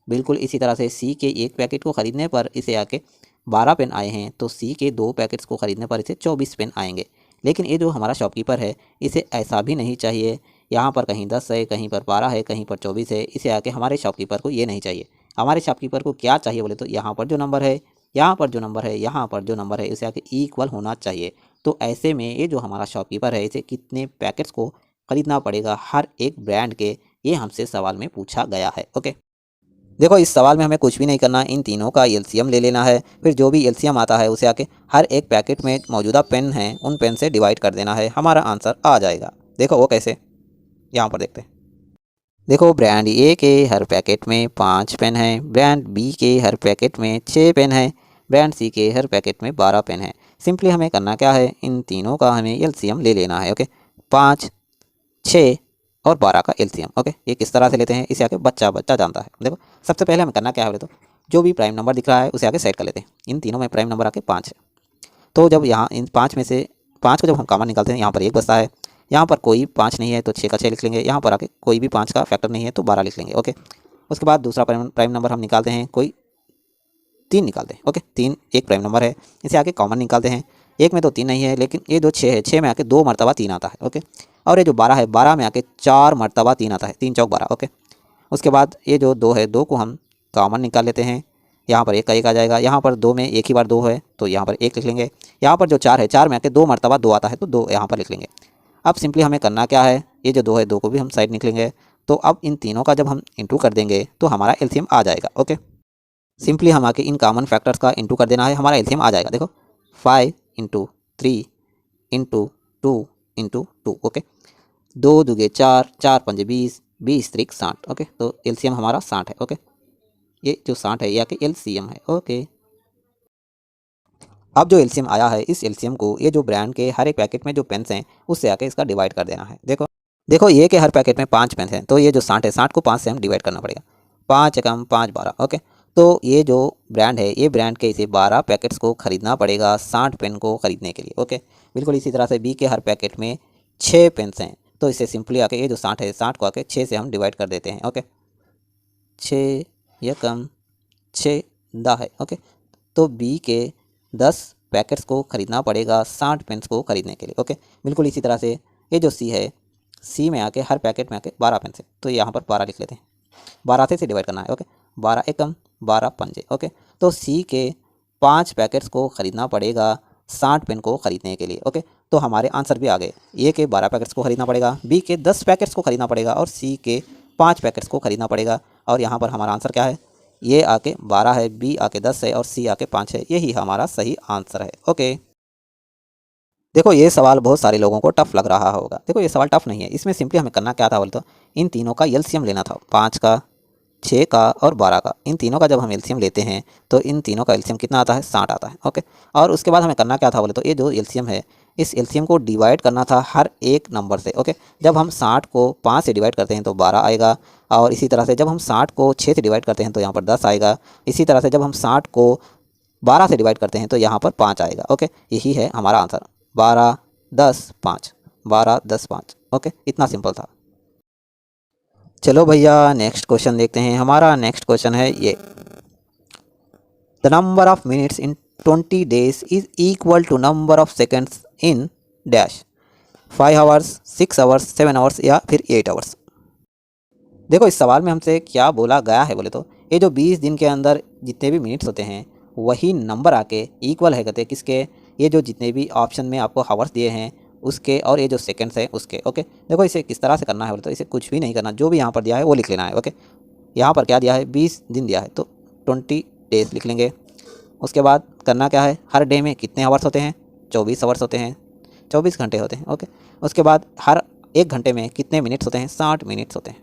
बिल्कुल इसी तरह से सी के एक पैकेट को ख़रीदने पर इसे आके 12 पेन आए हैं, तो सी के 2 पैकेट्स को ख़रीदने पर इसे 24 पेन आएंगे। लेकिन ये जो हमारा शॉपकीपर है इसे ऐसा भी नहीं चाहिए, यहाँ पर कहीं 10 है, कहीं पर 12 है, कहीं पर 24 है, इसे आके हमारे शॉपकीपर को ये नहीं चाहिए। हमारे शॉपकीपर को क्या चाहिए बोले तो, यहाँ पर जो नंबर है, यहाँ पर जो नंबर है, यहाँ पर जो नंबर है इसे आके इक्वल होना चाहिए। तो ऐसे में ये जो हमारा शॉपकीपर है इसे कितने पैकेट्स को ख़रीदना पड़ेगा हर एक ब्रांड के, ये हमसे सवाल में पूछा गया है। ओके, देखो इस सवाल में हमें कुछ भी नहीं करना, इन तीनों का एलसीएम ले लेना है, फिर जो भी एलसीएम आता है उसे आके हर एक पैकेट में मौजूदा पेन हैं उन पेन से डिवाइड कर देना है, हमारा आंसर आ जाएगा। देखो वो कैसे, यहाँ पर देखते हैं। देखो ब्रांड ए के हर पैकेट में 5 पेन हैं, ब्रांड बी के हर पैकेट में 6 पेन हैं, ब्रांड सी के हर पैकेट में 12 पेन हैं। सिंपली हमें करना क्या है, इन तीनों का हमें एलसीएम ले लेना है। ओके, 5, 6 और 12 का एलसीएम। ओके, ये किस तरह से लेते हैं इसे आके बच्चा जानता है। देखो सबसे पहले हमें करना क्या है बोले तो, जो भी प्राइम नंबर दिख रहा है उसे आके सेट कर लेते हैं। इन तीनों में प्राइम नंबर आके 5 है, तो जब यहाँ इन 5 में से 5 को जब हम कॉमन निकालते हैं यहाँ पर 1 बचता है, यहाँ पर कोई 5 नहीं है तो 6 का 6 लिख लेंगे, यहाँ पर आके कोई भी 5 का फैक्टर नहीं है तो 12 लिख लेंगे। ओके, उसके बाद दूसरा प्राइम नंबर हम निकालते हैं, कोई 3 निकालते हैं। ओके, 3 एक प्राइम नंबर है, इसे आके कॉमन निकालते हैं। 1 में तो 3 नहीं है, लेकिन ये जो 6 है, 6 में आके 2 मरतबा 3 आता है। ओके, और ये जो 12 है, 12 में आके 4 मरतबा 3 आता है, 3 चौक 12। ओके, उसके बाद ये जो 2 है, 2 को हम कॉमन निकाल लेते हैं, यहाँ पर 1 का 1 आ जाएगा, यहाँ पर 2 में एक ही बार 2 है तो यहाँ पर 1 लिख लेंगे। यहाँ पर जो 4 है, 4 में आके 2 मरतबा 2 आता है तो 2 यहाँ पर लिख लेंगे। अब सिंपली हमें करना क्या है, ये जो 2 है 2 को भी हम साइड निकलेंगे, तो अब इन तीनों का जब हम इंटू कर देंगे तो हमारा एलसीएम आ जाएगा। ओके, सिंपली हम आके इन कॉमन फैक्टर्स का इंटू कर देना है, हमारा एलसीएम आ जाएगा। देखो 5 × 3 × 2 × 2। ओके, 2 दूगे 4, 4 पंजे 20, 20 त्रिक 60। ओके, तो एलसीएम हमारा 60 है। ओके, ये जो 60 है ये आके एलसीएम है। ओके, अब जो एलसीएम आया है इस एलसीएम को ये जो ब्रांड के हर एक पैकेट में जो पेन्स हैं उससे आके इसका डिवाइड कर देना है। देखो ये के हर पैकेट में 5 पेन हैं, तो ये जो 60 है, 60 को 5 से हम डिवाइड करना पड़ेगा। 5 एकम 5 12। ओके, तो ये जो ब्रांड है ये ब्रांड के इसे 12 पैकेट्स को ख़रीदना पड़ेगा 60 पेन को ख़रीदने के लिए। ओके, बिल्कुल इसी तरह से बी के हर पैकेट में 6 पेन्स हैं, तो इसे सिंपली आके ये जो 60 है, 60 को आके 6 से हम डिवाइड कर देते हैं। ओके, 6 एकम 6 10 है। ओके, तो बी के 10 पैकेट्स को ख़रीदना पड़ेगा 60 पेन्स को ख़रीदने के लिए। ओके, बिल्कुल इसी तरह से ये जो सी है, सी में आके हर पैकेट में आके 12 पेन से, तो यहाँ पर 12 लिख लेते हैं। 12 से डिवाइड करना है। ओके, 12 एकम 12 पंजे। ओके, तो सी के 5 पैकेट्स को ख़रीदना पड़ेगा 60 पेन को ख़रीदने के लिए। ओके, तो हमारे आंसर भी आ गए। ए के 12 पैकेट्स को ख़रीदना पड़ेगा, बी के 10 पैकेट्स को ख़रीदना पड़ेगा और सी के 5 पैकेट्स को ख़रीदना पड़ेगा। और यहाँ पर हमारा आंसर क्या है? ये आके 12 है, बी आके 10 है और सी आके 5 है। यही हमारा सही आंसर है। ओके, देखो ये सवाल बहुत सारे लोगों को टफ लग रहा होगा। देखो ये सवाल टफ नहीं है, इसमें सिंपली हमें करना क्या था बोले तो इन तीनों का एलसीएम लेना था, 5 का, 6 का और 12 का। इन तीनों का जब हम एलसीएम लेते हैं तो इन तीनों का एलसीएम कितना आता है? 60 आता है। ओके, और उसके बाद हमें करना क्या था बोले तो ये जो एलसीएम है इस एलसीएम को डिवाइड करना था हर एक नंबर से। ओके, जब हम 60 को 5 से डिवाइड करते हैं तो 12 आएगा, और इसी तरह से जब हम 60 को 6 से डिवाइड करते हैं तो यहाँ पर 10 आएगा। इसी तरह से जब हम 60 को 12 से डिवाइड करते हैं तो यहाँ पर 5 आएगा। ओके, यही है हमारा आंसर, 12 10 5, 12 10 5। ओके, इतना सिंपल था। चलो भैया नेक्स्ट क्वेश्चन देखते हैं। हमारा नेक्स्ट क्वेश्चन है ये, the number of minutes in 20 days is equal to number of seconds in dash 5 hours, 6 hours, 7 hours या फिर 8 आवर्स। देखो इस सवाल में हमसे क्या बोला गया है बोले तो ये जो 20 दिन के अंदर जितने भी मिनट्स होते हैं वही नंबर आके इक्वल है कहते किसके? ये जो जितने भी ऑप्शन में आपको हावर्स दिए हैं उसके, और ये जो सेकंड्स है उसके। ओके, देखो इसे किस तरह से करना है बोले तो इसे कुछ भी नहीं करना, जो भी यहाँ पर दिया है वो लिख लेना है। ओके, यहाँ पर क्या दिया है? 20 दिन दिया है तो 20 डेज लिख लेंगे। उसके बाद करना क्या है? हर डे में कितने आवर्स होते हैं? 24 आवर्स होते हैं, 24 घंटे होते हैं। ओके, उसके बाद हर 1 घंटे में कितने मिनट्स होते हैं? 60 मिनट्स होते हैं।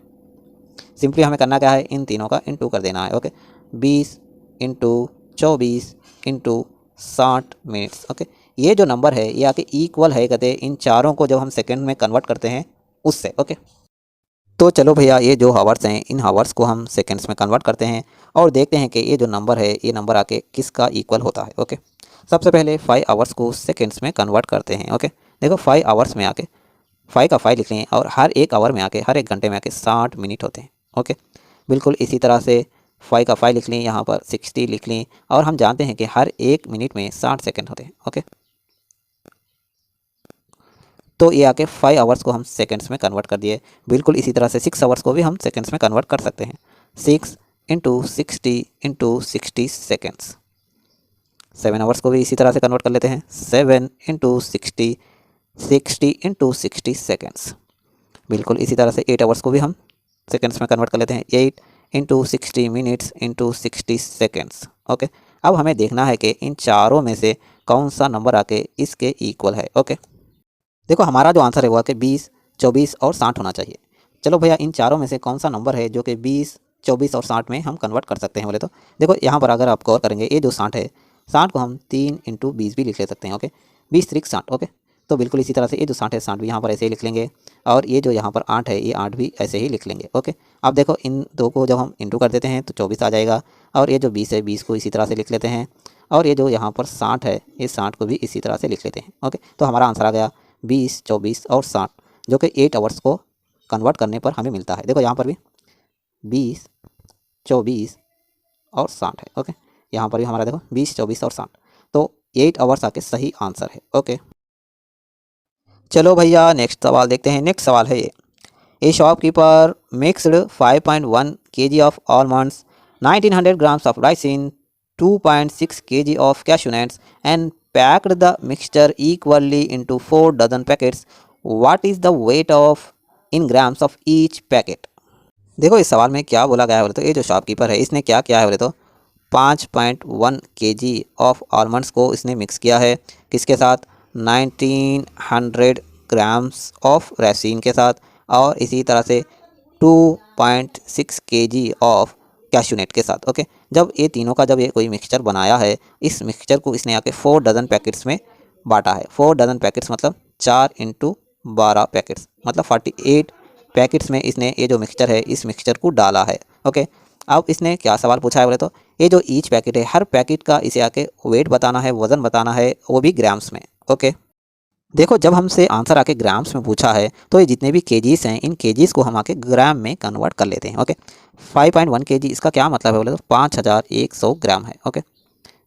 सिंपली हमें करना क्या है? इन तीनों का इंटू कर देना है। Okay, 20 into 24 into 60 minutes. Okay, ये जो नंबर है ये आके इक्वल है कहते इन चारों को जब हम सेकंड में कन्वर्ट करते हैं उससे। ओके, तो चलो भैया ये जो हावर्स हैं इन हावर्स को हम सेकंड्स में कन्वर्ट करते हैं और देखते हैं कि ये जो नंबर है ये नंबर आके किसका इक्वल होता है। ओके, सबसे पहले 5 आवर्स को सेकंड्स में कन्वर्ट करते हैं। ओके, देखो 5 आवर्स में आके 5 का 5 लिख लें और हर एक आवर में आके हर एक घंटे में आके 60 मिनट होते हैं। ओके, बिल्कुल इसी तरह से 5 का 5 लिख लें, यहाँ पर 60 लिख लें और हम जानते हैं कि हर एक मिनट में 60 सेकंड होते हैं। ओके, तो ये आके 5 आवर्स को हम सेकंड्स में कन्वर्ट कर दिए। बिल्कुल इसी तरह से 6 आवर्स को भी हम सेकंड्स में कन्वर्ट कर सकते हैं। 6 इंटू 60 इंटू 60 सेकेंड्स। 7 आवर्स को भी इसी तरह से कन्वर्ट कर लेते हैं। 7 इंटू 60, 60 इंटू 60 सेकेंड्स। बिल्कुल इसी तरह से 8 आवर्स को भी हम सेकेंड्स में कन्वर्ट कर लेते हैं। 8 into 60 minutes into 60 seconds. Okay, अब हमें देखना है कि इन चारों में से कौन सा नंबर आके इसके इक्वल है। ओके, देखो हमारा जो आंसर है वो आके 20, 24 और 60 होना चाहिए। चलो भैया इन चारों में से कौन सा नंबर है जो कि 20, 24 और 60 में हम कन्वर्ट कर सकते हैं बोले तो देखो यहाँ पर अगर आप गौर करेंगे ये जो 60 है 60 को हम 3 इंटू 20 भी लिख ले सकते हैं। ओके, 20 3 60। ओके, तो बिल्कुल इसी तरह से ये जो 60 है 60 भी यहाँ पर ऐसे ही लिख लेंगे और ये जो यहाँ पर 8 है ये 8 भी ऐसे ही लिख लेंगे। ओके, अब देखो इन दो को जब हम इंटू कर देते हैं तो 24 आ जाएगा और ये जो 20 है 20 को इसी तरह से लिख लेते हैं और ये जो यहाँ पर 60 है ये 60 को भी इसी तरह से लिख लेते हैं। ओके, तो हमारा आंसर आ गया 20, 24 और 60 जो कि 8 आवर्स को कन्वर्ट करने पर हमें मिलता है। देखो यहाँ पर भी 20, 24 और 60 है। ओके, यहाँ पर भी हमारा देखो 20, 24 और 60, तो 8 आवर्स आके सही आंसर है। ओके, चलो भैया नेक्स्ट सवाल देखते हैं। नेक्स्ट सवाल है ये, ए shopkeeper mixed 5.1 kg of almonds, 1900 grams of ricin, 2.6 kg of cashew nuts and packed the mixture equally into 4 dozen packets. What is the weight of in grams of each packet? देखो इस सवाल में क्या बोला गया है बोले तो ये जो शॉपकीपर है इसने क्या किया है बोले तो 5.1 kg ऑफ आलमंड्स को इसने मिक्स किया है किसके साथ? 1900 ग्राम्स ऑफ रेसिन के साथ और इसी तरह से 2.6 kg ऑफ कैशूनट के साथ। ओके, जब ये तीनों का जब ये कोई मिक्सचर बनाया है इस मिक्सचर को इसने आके 4 डजन पैकेट्स में बांटा है। 4 डजन पैकेट्स मतलब 4 इंटू 12 पैकेट्स मतलब 48 पैकेट्स में इसने ये जो मिक्सचर है इस मिक्सचर को डाला है। ओके, अब इसने क्या सवाल पूछा है बोले तो ये जो ईच पैकेट है हर पैकेट का इसे आके वेट बताना है, वज़न बताना है, वो भी ग्राम्स में। ओके, देखो जब हमसे आंसर आके ग्राम्स में पूछा है तो ये जितने भी केजीस हैं इन केजीस को हम आके ग्राम में कन्वर्ट कर लेते हैं। ओके, 5.1 kg इसका क्या मतलब है बोले तो 5100 ग्राम है। ओके,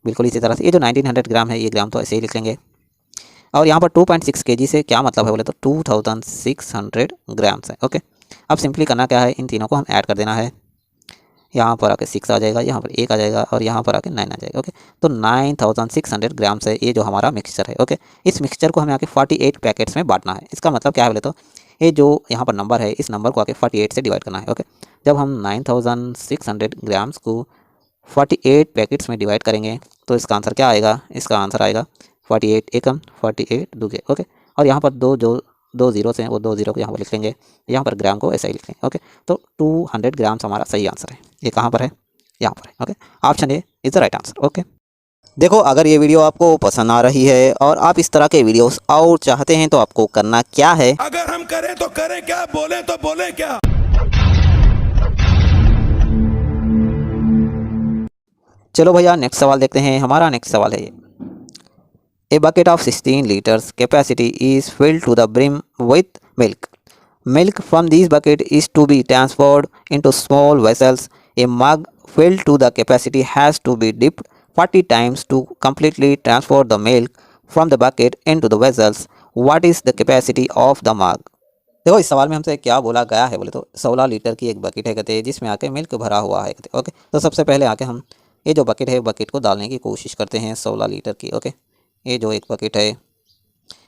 बिल्कुल इसी तरह से ये जो 1900 ग्राम है ये ग्राम तो ऐसे ही लिख लेंगे और यहाँ पर 2.6 kg से क्या मतलब है बोले तो 2600 ग्राम्स है। ओके, अब सिंपली करना क्या है, इन तीनों को हम ऐड कर देना है। यहाँ पर आके 6 आ जाएगा, यहाँ पर 1 आ जाएगा और यहाँ पर आके 9 आ जाएगा। ओके, तो 9600 ग्राम्स है ये जो हमारा मिक्सचर है। ओके, इस मिक्सचर को हमें आके 48 पैकेट्स में बांटना है। इसका मतलब क्या है बोले तो ये जो यहाँ पर नंबर है इस नंबर को आके 48 से डिवाइड करना है। ओके, जब हम 9600 ग्राम्स को 48 पैकेट्स में डिवाइड करेंगे तो इसका आंसर क्या आएगा, इसका आंसर आएगा 48 एकम 48 दूगे। ओके, और यहाँ पर दो जीरोस हैं वो 2 जीरो को यहाँ पर लिख लेंगे, यहाँ पर ग्राम को ऐसा ही लिख लेंगे। ओके, तो 200 ग्राम्स हमारा सही आंसर है। ये कहाँ पर है, यहाँ पर है। Okay, option A is the right answer. Okay, देखो अगर ये वीडियो आपको पसंद आ रही है और आप इस तरह के वीडियोस और चाहते हैं तो आपको करना क्या है, अगर हम करें तो करें क्या, बोले तो बोले क्या। चलो भैया नेक्स्ट सवाल देखते हैं। हमारा नेक्स्ट सवाल है ये, a bucket of 16 litres capacity is filled to the brim with milk. Milk from this bucket is to be transferred into small vessels. A mug filled to the capacity has to be dipped 40 times to completely transfer the milk from the bucket into the vessels. What is the capacity of the mug? देखो इस सवाल में हमसे क्या बोला गया है बोले तो 16 लीटर की एक बकेट है कहते हैं जिसमें आके मिल्क भरा हुआ है कहते। ओके, तो सबसे पहले आके हम ये जो बकेट है बकेट को डालने की कोशिश करते हैं 16 लीटर की। ओके, ये जो एक बकेट है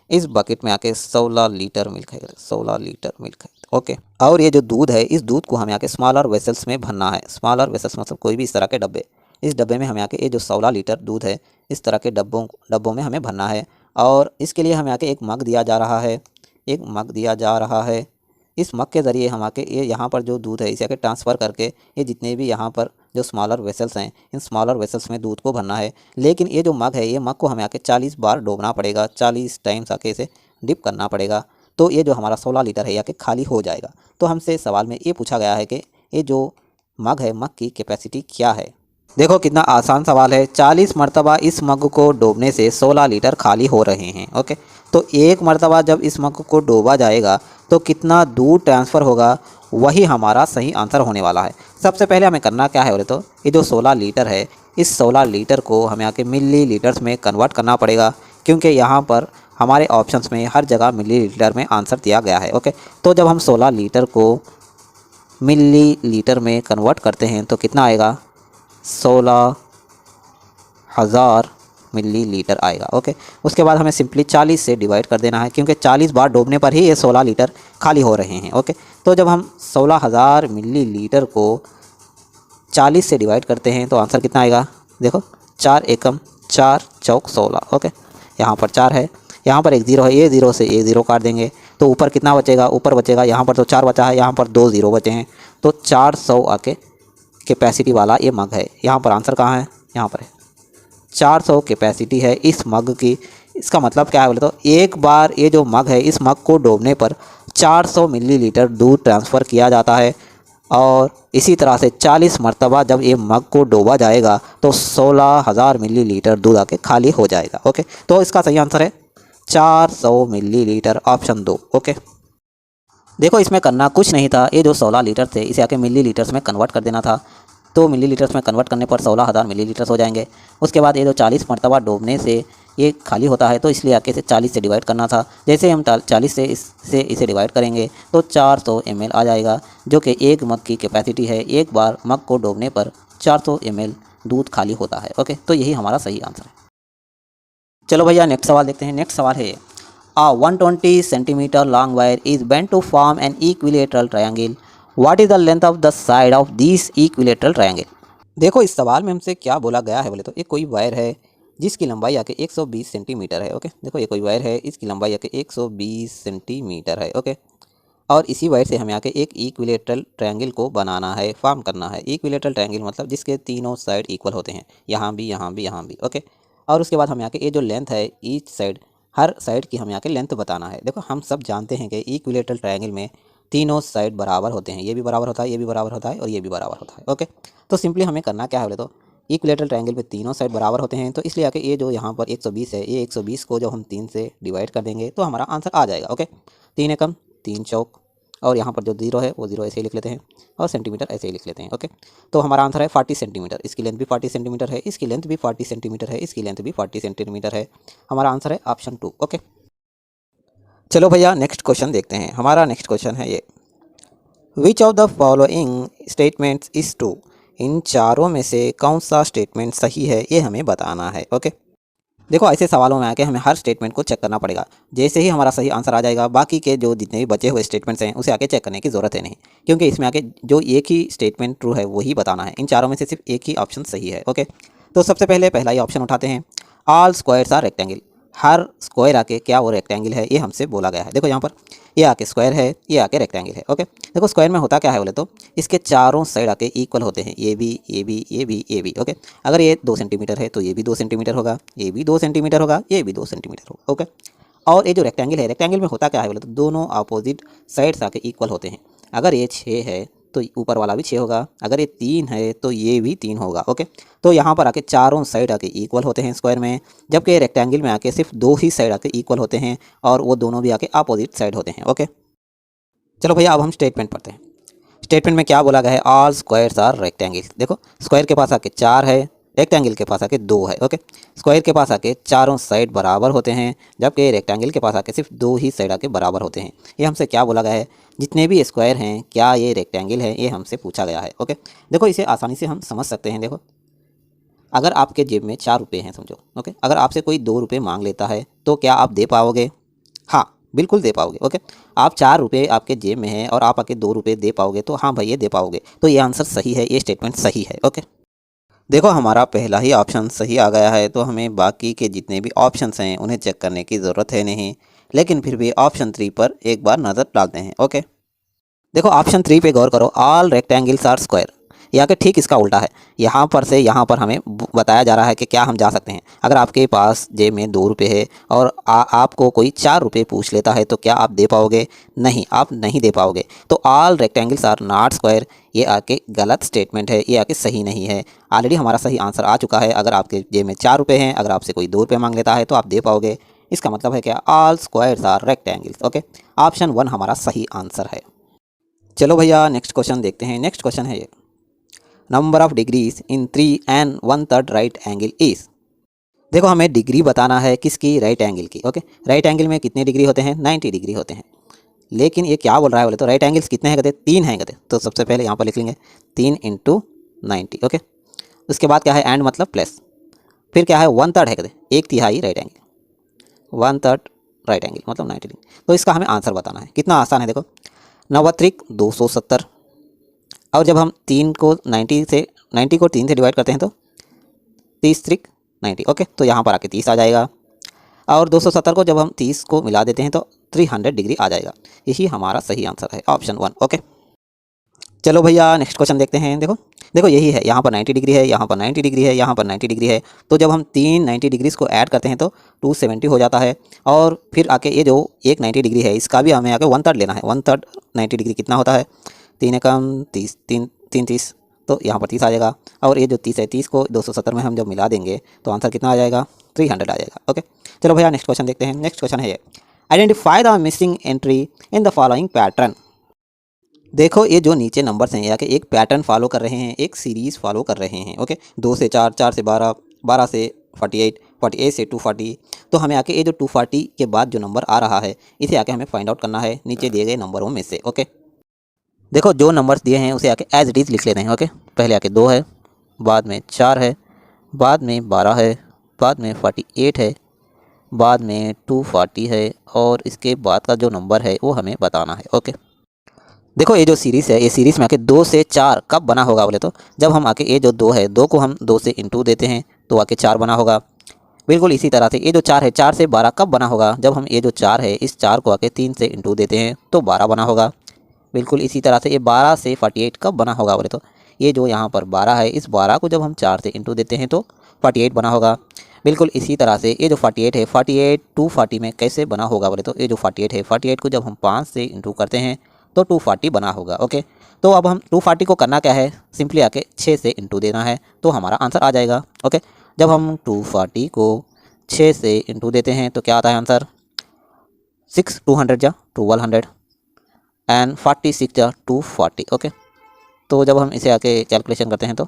इस बकेट में आके 16 लीटर मिल्क है, 16 लीटर मिल्क है। ओके, और ये जो दूध है इस दूध को हमें आके स्मॉलर वेसल्स में भरना है। स्मॉलर वेसल्स मतलब कोई भी इस तरह के डब्बे, इस डब्बे में हमें आके ये जो 16 लीटर दूध है इस तरह के डब्बों में हमें भरना है। और इसके लिए हमें आके एक मग दिया जा रहा है, एक मग दिया जा रहा है। इस मग के ज़रिए हम आके ये यहाँ पर जो दूध है इसे आके ट्रांसफ़र करके ये जितने भी यहाँ पर जो स्मॉलर वेसल्स हैं इन स्मॉलर वेसल्स में दूध को भरना है। लेकिन ये जो मग है ये मग को हमें आके 40 बार डोबना पड़ेगा, 40 टाइम्स आके इसे डिप करना पड़ेगा। तो ये जो हमारा 16 लीटर है ये आके खाली हो जाएगा। तो हमसे सवाल में ये पूछा गया है कि ये जो मग है मग की कैपेसिटी क्या है। देखो कितना आसान सवाल है, 40 मरतबा इस मग को डोबने से 16 लीटर खाली हो रहे हैं। ओके, तो एक मरतबा जब इस मग को डोबा जाएगा तो कितना दूध ट्रांसफ़र होगा वही हमारा सही आंसर होने वाला है। सबसे पहले हमें करना क्या है बोले तो ये जो 16 लीटर है इस 16 लीटर को हमें आके मिली लीटर्स में कन्वर्ट करना पड़ेगा, क्योंकि यहाँ पर हमारे ऑप्शंस में हर जगह मिली लीटर में आंसर दिया गया है। ओके, तो जब हम 16 लीटर को मिली लीटर में कन्वर्ट करते हैं तो कितना आएगा, 16,000 मिली लीटर आएगा। ओके, उसके बाद हमें सिंपली 40 से डिवाइड कर देना है, क्योंकि 40 बार डूबने पर ही ये 16 लीटर खाली हो रहे हैं। ओके, तो जब हम 16,000 मिली लीटर को 40 से डिवाइड करते हैं तो आंसर कितना आएगा, देखो 4 एकम 4 चौक 16। ओके, यहाँ पर 4 है, यहाँ पर एक ज़ीरो है, ये ज़ीरो से एक ज़ीरो काट देंगे तो ऊपर कितना बचेगा, ऊपर बचेगा यहाँ पर तो 4 बचा है, यहाँ पर 2 ज़ीरो बचे हैं, तो 400 आके कैपेसिटी वाला ये मग है। यहाँ पर आंसर कहाँ है, यहाँ पर है 400 कैपेसिटी है इस मग की। इसका मतलब क्या है बोले तो एक बार ये जो मग है इस मग को डोबने पर 400 मिलीलीटर दूध ट्रांसफ़र किया जाता है। और इसी तरह से 40 मरतबा जब ये मग को डोबा जाएगा तो 16,000 मिलीलीटर दूध आके खाली हो जाएगा। ओके, तो इसका सही आंसर है 400 मिलीलीटर, ऑप्शन 2। ओके, देखो इसमें करना कुछ नहीं था, ये जो 16 लीटर थे इसे आके मिलीलीटर्स में कन्वर्ट कर देना था। तो मिलीलीटर्स में कन्वर्ट करने पर 16,000 मिलीलीटर्स हो जाएंगे। उसके बाद ये जो 40 मरतबा डोबने से ये खाली होता है तो इसलिए आके इसे 40 से डिवाइड करना था। जैसे हम 40 से इसे डिवाइड करेंगे तो 400 ml आ जाएगा, जो कि एक मग की कैपेसिटी है। एक बार मग को डोबने पर 400 ml दूध खाली होता है। ओके, तो यही हमारा सही आंसर है। चलो भैया नेक्स्ट सवाल देखते हैं। नेक्स्ट सवाल है, A 120 centimeter long wire is bent to form an equilateral triangle. What is the length of the side of this equilateral triangle? देखो इस सवाल में हमसे क्या बोला गया है बोले तो एक कोई वायर है जिसकी लंबाई आके 120 सेंटीमीटर है। ओके, देखो ये कोई वायर है, इसकी लंबाई आके 120 सेंटीमीटर है। ओके, और इसी वायर से हमें आके एक इक्विलेटरल ट्रायंगल को बनाना है, फॉर्म करना है। इक्विलेटरल ट्रायंगल मतलब जिसके तीनों साइड इक्वल होते हैं, यहाँ भी यहाँ भी यहाँ भी। ओके, और उसके बाद हमें आके ये जो लेंथ है ईच साइड, हर साइड की हमें आके लेंथ बताना है। देखो हम सब जानते हैं कि इक्विलेटरल ट्रायंगल में तीनों साइड बराबर होते हैं, ये भी बराबर होता है, ये भी बराबर होता है और ये भी बराबर होता है। ओके, तो सिंपली हमें करना क्या है बोले तो इक्विलेटरल ट्रायंगल पे तीनों साइड बराबर होते हैं, तो इसलिए आके ये जो यहाँ पर 120 है, ये 120 को जो हम 3 से डिवाइड कर देंगे तो हमारा आंसर आ जाएगा। ओके, 3 एकम 3 चौक, और यहाँ पर जो 0 है वो 0 ऐसे ही लिख लेते हैं और सेंटीमीटर ऐसे ही लिख लेते हैं। ओके, तो हमारा आंसर है 40 सेंटीमीटर। इसकी लेंथ भी 40 सेंटीमीटर है, इसकी लेंथ भी 40 सेंटीमीटर है, इसकी लेंथ भी 40 सेंटीमीटर है। हमारा आंसर है ऑप्शन 2। ओके। चलो भैया नेक्स्ट क्वेश्चन देखते हैं। हमारा नेक्स्ट क्वेश्चन है ये, which of the following statements is true. इन चारों में से कौन सा स्टेटमेंट सही है ये हमें बताना है। ओके, देखो ऐसे सवालों में आके हमें हर स्टेटमेंट को चेक करना पड़ेगा। जैसे ही हमारा सही आंसर आ जाएगा, बाकी के जो जितने भी बचे हुए स्टेटमेंट्स हैं उसे आके चेक करने की ज़रूरत है नहीं, क्योंकि इसमें आके जो एक ही स्टेटमेंट ट्रू है वही बताना है। इन चारों में से सिर्फ एक ही ऑप्शन सही है। ओके, तो सबसे पहले पहला ही ऑप्शन उठाते हैं, ऑल स्क्वायर्स आर रेक्टेंगल। हर स्क्वायर आके क्या वो रेक्टेंगल है ये हमसे बोला गया है। देखो यहाँ पर ये आके स्क्वायर है, ये आके रेक्टेंगल है। ओके, देखो स्क्वायर में होता क्या है बोले तो इसके चारों साइड आके इक्वल होते हैं, ये भी ये भी ये भी ये भी। ओके, अगर ये 2 सेंटीमीटर है तो ये भी 2 सेंटीमीटर होगा, ये भी 2 सेंटीमीटर होगा, ये भी 2 सेंटीमीटर होगा। ओके, और ये जो रेक्टेंगल है, रेक्टेंगल में होता क्या है बोले तो दोनों अपोजिट साइड्स आके इक्वल होते हैं। अगर ये 6 है तो ऊपर वाला भी 6 होगा, अगर ये 3 है तो ये भी 3 होगा। ओके, तो यहाँ पर आके चारों साइड आके इक्वल होते हैं स्क्वायर में, जबकि रेक्टेंगल में आके सिर्फ 2 ही साइड आके इक्वल होते हैं और वो दोनों भी आके अपोजिट साइड होते हैं। ओके, चलो भैया अब हम स्टेटमेंट पढ़ते हैं। स्टेटमेंट में क्या बोला गया है, ऑल स्क्वायर्स आर रेक्टेंगल। देखो स्क्वायर के पास आके 4 है, रेक्टेंगल के पास आके 2 है। ओके, स्क्वायर के पास आके चारों साइड बराबर होते हैं, जबकि रेक्टेंगल के पास आके सिर्फ 2 ही साइड आके बराबर होते हैं। ये हमसे क्या बोला गया है, जितने भी स्क्वायर हैं क्या ये रेक्टेंगल है, ये हमसे पूछा गया है। ओके, देखो इसे आसानी से हम समझ सकते हैं। देखो अगर आपके जेब में 4 रुपये हैं समझो। ओके, अगर आपसे कोई 2 रुपये मांग लेता है तो क्या आप दे पाओगे? हाँ बिल्कुल दे पाओगे। ओके, आप 4 रुपये आपके जेब में है और आप आके 2 रुपये दे पाओगे तो हाँ भाई ये दे पाओगे, तो ये आंसर सही है, ये स्टेटमेंट सही है। ओके, देखो हमारा पहला ही ऑप्शन सही आ गया है, तो हमें बाकी के जितने भी ऑप्शंस हैं उन्हें चेक करने की ज़रूरत है नहीं, लेकिन फिर भी ऑप्शन 3 पर एक बार नज़र डालते हैं। ओके, देखो ऑप्शन 3 पे गौर करो, ऑल रेक्टेंगल्स आर स्क्वायर। यहाँ के ठीक इसका उल्टा है, यहाँ पर से यहाँ पर हमें बताया जा रहा है कि क्या हम जा सकते हैं। अगर आपके पास जेब में 2 रुपये है और आपको कोई 4 रुपये पूछ लेता है तो क्या आप दे पाओगे? नहीं, आप नहीं दे पाओगे। तो all rectangles are not square ये आके गलत स्टेटमेंट है, ये आके सही नहीं है। ऑलरेडी हमारा सही आंसर आ चुका है। अगर आपके जेब में 4 रुपये हैं, अगर आपसे कोई 2 रुपये मांग लेता है तो आप दे पाओगे। इसका मतलब है क्या, all squares are rectangles. Okay, option 1 हमारा सही आंसर है। चलो भैया नेक्स्ट क्वेश्चन देखते हैं। नेक्स्ट क्वेश्चन है ये, number of degrees in 3 and 1/3 right angle is. देखो हमें डिग्री बताना है किसकी, राइट एंगल की। ओके, राइट एंगल में कितने डिग्री होते हैं? 90 डिग्री होते हैं। लेकिन ये क्या बोल रहा है बोले तो राइट एंगल्स कितने हैं कहते? 3 हैं कहते। तो सबसे पहले यहाँ पर लिख लेंगे 3 × 90। ओके, उसके बाद क्या है, एंड मतलब प्लस, फिर क्या है 1/3 है कहते, 1/3 राइट एंगल, 1/3 राइट एंगल मतलब 90 डिग्री। तो इसका हमें आंसर बताना है। कितना आसान है, देखो 9 त्रिक 270, और जब हम 3 को 90 को 3 से डिवाइड करते हैं तो 30 त्रिक 90। ओके, तो यहाँ पर आके 30 आ जाएगा, और 270 को जब हम 30 को मिला देते हैं तो 300 डिग्री आ जाएगा। यही हमारा सही आंसर है, ऑप्शन 1। ओके, चलो भैया नेक्स्ट क्वेश्चन देखते हैं। देखो देखो यही है, यहाँ पर 90 डिग्री है, यहाँ पर 90 डिग्री है, यहाँ पर 90 डिग्री है। तो जब हम 3 90 डिग्रीज को ऐड करते हैं तो 270 हो जाता है, और फिर आके ये जो एक 90 डिग्री है इसका भी हमें आके 1/3 लेना है। 1/3 90 डिग्री कितना होता है, 3 एकम 30, 3 30, तो यहाँ पर 30 आ जाएगा। और ये जो 30 है, 30 को 270 में हम जब मिला देंगे तो आंसर कितना आ जाएगा, 300 आ जाएगा। ओके, चलो भैया नेक्स्ट क्वेश्चन देखते हैं। नेक्स्ट क्वेश्चन है ये, identify the missing entry in the following pattern. देखो ये जो नीचे नंबर्स हैं यहाँ के एक पैटर्न फॉलो कर रहे हैं, एक सीरीज़ फॉलो कर रहे हैं। ओके, 2 से 4, 4 से 12, 12 से 48, 48 से 240। तो हमें आके ये जो 240 के बाद जो नंबर आ रहा है इसे आके हमें फाइंड आउट करना है नीचे दिए गए नंबरों में से। ओके, देखो जो नंबर्स दिए हैं उसे आके एज इट इज़ लिख लेते हैं। ओके, पहले आके 2 है, बाद में 4 है, बाद में 12 है, बाद में 48 है, बाद में 240 है, और इसके बाद का जो नंबर है वो हमें बताना है। ओके, देखो ये जो सीरीज़ है, ये सीरीज़ में आके 2 से 4 कब बना होगा बोले तो जब हम आके ये जो 2 है, 2 को हम 2 से इंटू देते हैं तो आके 4 बना होगा। बिल्कुल इसी तरह से ये जो 4 है, 4 से 12 कब बना होगा, जब हम ये जो 4 है इस 4 को आके 3 से इंटू देते हैं तो 12 बना होगा। बिल्कुल इसी तरह से ये 12 से 48 कब बना होगा बोले तो ये जो यहाँ पर 12 है, इस 12 को जब हम 4 से इंटू देते हैं तो 48 बना होगा। बिल्कुल इसी तरह से ये जो 48 है, 48 240 में कैसे बना होगा बोले तो ये जो 48 है, 48 को जब हम 5 से इंटू करते हैं तो 240 बना होगा। ओके, तो अब हम 240 को करना क्या है, सिंपली आके 6 से इंटू देना है तो हमारा आंसर आ जाएगा। ओके, जब हम 240 को 6 से इंटू देते हैं तो क्या आता है आंसर, 6 200 जा 1200 एंड 46 जा 240। ओके, तो जब हम इसे आके कैलकुलेशन करते हैं तो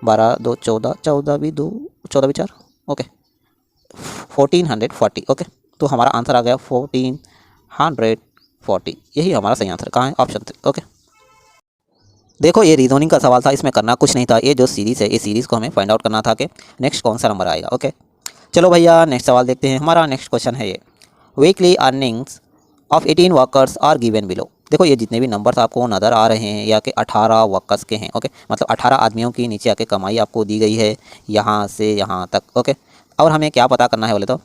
12 2 14, 14 भी 2, 14 भी 4, ओके 1440। ओके, तो हमारा आंसर आ गया 140, यही हमारा सही आंसर कहाँ है, ऑप्शन 3। ओके, देखो ये रीजनिंग का सवाल था, इसमें करना कुछ नहीं था, ये जो सीरीज़ है, ये सीरीज़ को हमें फाइंड आउट करना था कि नेक्स्ट कौन सा नंबर आएगा। ओके, चलो भैया नेक्स्ट सवाल देखते हैं। हमारा नेक्स्ट क्वेश्चन है ये, weekly earnings of 18 workers are given below. देखो ये जितने भी नंबर्स आपको नज़र आ रहे हैं या कि 18 वर्कर्स के हैं। ओके, मतलब 18 आदमियों की नीचे आके कमाई आपको दी गई है यहाँ से यहाँ तक। ओके, और हमें क्या पता करना है बोले तो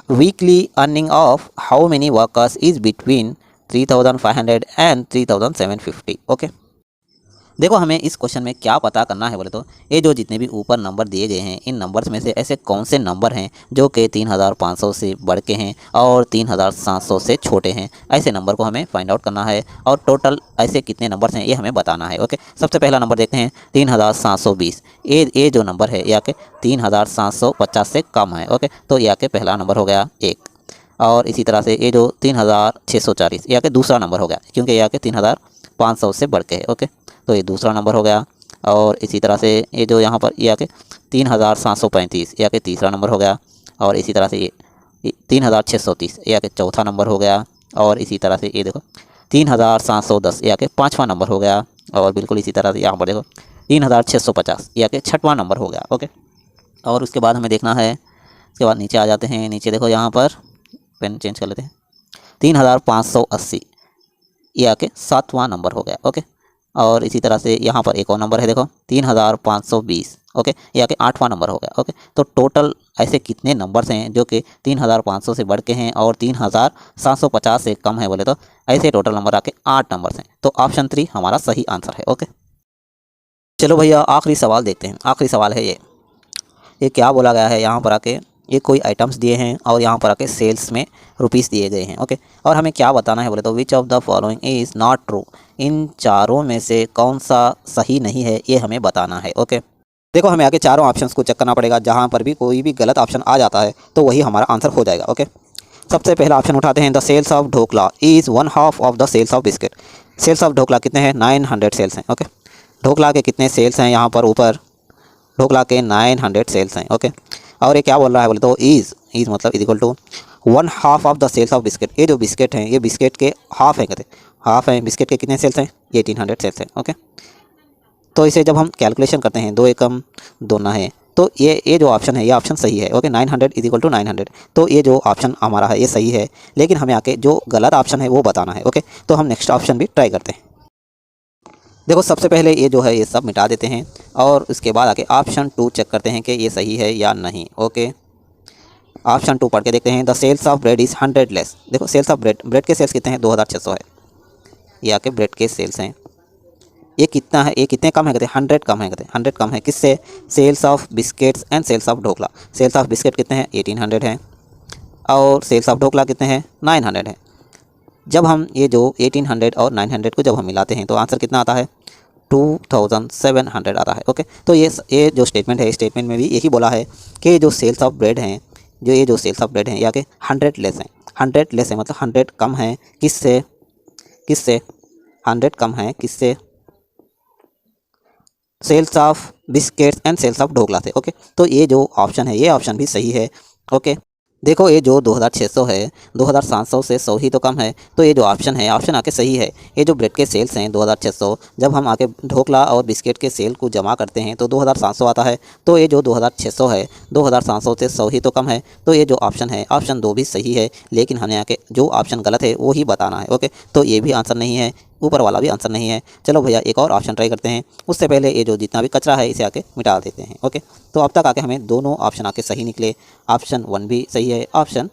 weekly earning of how many workers is between 3500 and 3750। Okay, देखो हमें इस क्वेश्चन में क्या पता करना है बोले तो ये जो जितने भी ऊपर नंबर दिए गए हैं, इन नंबर्स में से ऐसे कौन से नंबर हैं जो कि 3500 से बढ़ के हैं और 3700 से छोटे हैं, ऐसे नंबर को हमें फाइंड आउट करना है। और टोटल ऐसे कितने नंबर्स हैं ये हमें बताना है। ओके, सबसे पहला नंबर देखते हैं 3720। ये जो नंबर है या कि 3750 से कम है। ओके, तो यह के पहला नंबर हो गया एक। और इसी तरह से ये जो 3640 या कि दूसरा नंबर हो गया, क्योंकि यह के 3500 से बढ़ के है। ओके, तो ये दूसरा नंबर हो गया। और इसी तरह से ये जो यहाँ पर ये आके 3735 या के तीसरा नंबर हो गया। और इसी तरह से ये 3630 या के चौथा नंबर हो गया। और इसी तरह से ये देखो 3710 या के पाँचवा नंबर हो गया। और बिल्कुल इसी तरह से यहाँ पर देखो 3650 या के छठवां नंबर हो गया। ओके, और उसके बाद हमें देखना है, उसके बाद नीचे आ जाते हैं। नीचे देखो यहाँ पर पेन चेंज कर लेते हैं, 3580 या के सातवां नंबर हो गया। ओके, और इसी तरह से यहाँ पर एक और नंबर है देखो 3520। ओके, या कि आठवां नंबर हो गया। ओके, तो टोटल ऐसे कितने नंबर्स हैं जो कि 3500 से बढ़ के हैं और 3750 से कम है बोले तो ऐसे टोटल नंबर आके 8 नंबर्स हैं। तो ऑप्शन 3 हमारा सही आंसर है। ओके, चलो भैया आखिरी सवाल देखते हैं। आखिरी सवाल है ये क्या बोला गया है यहाँ पर आके, ये कोई आइटम्स दिए हैं और यहाँ पर आके सेल्स में रुपीस दिए गए हैं। ओके, और हमें क्या बताना है बोले तो which of the following is not true, इन चारों में से कौन सा सही नहीं है ये हमें बताना है। ओके, देखो हमें आगे चारों ऑप्शंस को चेक करना पड़ेगा, जहाँ पर भी कोई भी गलत ऑप्शन आ जाता है तो वही हमारा आंसर हो जाएगा। ओके, सबसे पहला ऑप्शन उठाते हैं, the sales of dhokla is 1/2 of the sales of biscuit. Sales of dhokla कितने हैं, 900 सेल्स हैं। ओके, ढोकला के कितने सेल्स हैं, यहाँ पर ऊपर ढोकला के 900 सेल्स हैं। ओके, और ये क्या बोल रहा है बोले तो इज़ मतलब is equal to 1/2 of the sales of biscuit. ये जो बिस्किट हैं ये बिस्किट के हाफ हैं, कहते हाफ हैं। बिस्किट के कितने सेल्स हैं, 1800 सेल्स हैं। ओके, तो इसे जब हम कैलकुलेशन करते हैं 2 एकम 2 ना है, तो ये जो ऑप्शन है ये ऑप्शन सही है। ओके, 900 इज इक्वल टू 900, तो ये जो ऑप्शन हमारा है ये सही है। लेकिन हमें आके जो गलत ऑप्शन है वो बताना है। ओके, तो हम नेक्स्ट ऑप्शन भी ट्राई करते हैं। देखो सबसे पहले ये जो है ये सब मिटा देते हैं और उसके बाद आके ऑप्शन 2 चेक करते हैं कि ये सही है या नहीं। ओके, ऑप्शन 2 पढ़ के देखते हैं, the sales of bread is 100 less. देखो सेल्स ऑफ ब्रेड के सेल्स कितने हैं, 2600 है। ये आके ब्रेड के सेल्स हैं, ये कितना है, ये कितने कम है, कहते हैं 100 कम है। कहते हैं 100 कम है किससे, sales of biscuits and sales of dhokla. Sales of biscuit कितने हैं, 1800 हैं और सेल्स ऑफ ढोकला कितने हैं, 900 हैं। जब हम ये जो 1800 और 900 को जब हम मिलाते हैं तो आंसर कितना आता है, 2700 आता है। ओके, तो ये जो स्टेटमेंट है, स्टेटमेंट में भी यही बोला है कि जो सेल्स ऑफ ब्रेड हैं, ये जो सेल्स ऑफ ब्रेड हैं या कि 100 लेस हैं। 100 लेस है मतलब 100 कम है किससे 100 कम है किससे, sales of biscuits and sales of dhokla से। ओके, तो ये जो ऑप्शन है ये ऑप्शन भी सही है। ओके, देखो ये जो 2600 है 2700 से 100 ही तो कम है, तो ये जो ऑप्शन है ऑप्शन आके सही है। ये जो ब्रेड के सेल्स हैं 2600, जब हम आके ढोकला और बिस्किट के सेल को जमा करते हैं तो 2700 आता है। तो ये जो 2600 है 2700 से 100 ही तो कम है, तो ये जो ऑप्शन है ऑप्शन 2 भी सही है। लेकिन हमें आके जो ऑप्शन गलत है वो ही बताना है। ओके, तो ये भी आंसर नहीं है, ऊपर वाला भी आंसर नहीं है। चलो भैया एक और ऑप्शन ट्राई करते हैं, उससे पहले ये जो जितना भी कचरा है इसे आके मिटा देते हैं। ओके, तो अब तक आके हमें दोनों ऑप्शन आके सही निकले। ऑप्शन 1 भी सही है, ऑप्शन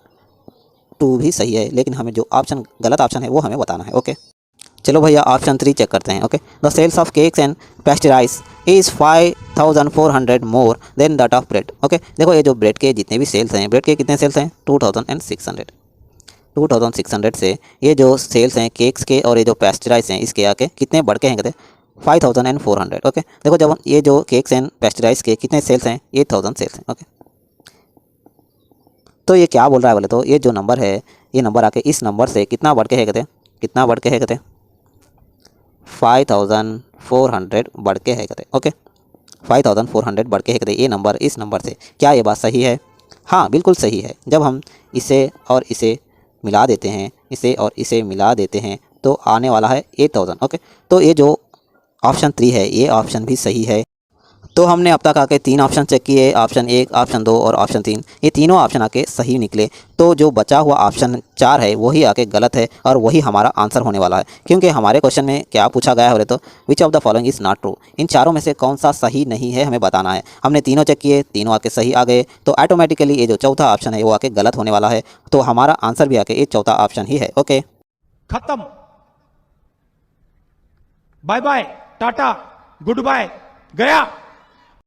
2 भी सही है, लेकिन हमें जो ऑप्शन गलत ऑप्शन है वो हमें बताना है। ओके, चलो भैया ऑप्शन 3 चेक करते हैं। Okay, the sales of cakes and pastries is 5400 more than that of bread. Okay, देखो ये जो ब्रेड के जितने भी सेल्स हैं, ब्रेड के कितने सेल्स हैं, 2600 से ये जो सेल्स हैं केक्स के और ये जो पेस्ट्रीज हैं इसके आके कितने बढ़ के हैं, कहते 5400। ओके, देखो जब हम ये जो केक्स एंड पेस्ट्रीज के कितने सेल्स हैं, 8000 सेल्स हैं। ओके, तो ये क्या बोल रहा है बोले तो ये जो नंबर है ये नंबर आके इस नंबर से कितना बढ़ के है, कहते कितना बढ़ के है, कहते 5400 बढ़ के है। कहते ओके, 5400 बढ़ के है, कहते ये नंबर इस नंबर से। क्या ये बात सही है, हाँ बिल्कुल सही है। जब हम इसे और इसे मिला देते हैं इसे और इसे मिला देते हैं तो आने वाला है 8000। ओके, तो ये जो ऑप्शन 3 है ये ऑप्शन भी सही है। तो हमने अब तक आके 3 ऑप्शन चेक किए, ऑप्शन 1, ऑप्शन 2 और ऑप्शन 3। ये तीनों ऑप्शन आके सही निकले। तो जो बचा हुआ ऑप्शन 4 है वही आके गलत है और वही हमारा आंसर होने वाला है, क्योंकि हमारे क्वेश्चन में क्या पूछा गया है तो which of the following is not true. इन चारों में से कौन सा सही नहीं है हमें बताना है। हमने तीनों चेक किए, तीनों आके सही आ गए, तो ऑटोमेटिकली ये जो चौथा ऑप्शन है वो आके गलत होने वाला है। तो हमारा आंसर भी आके ये चौथा ऑप्शन ही है। ओके, खत्म। Bye bye, tata, goodbye, गया।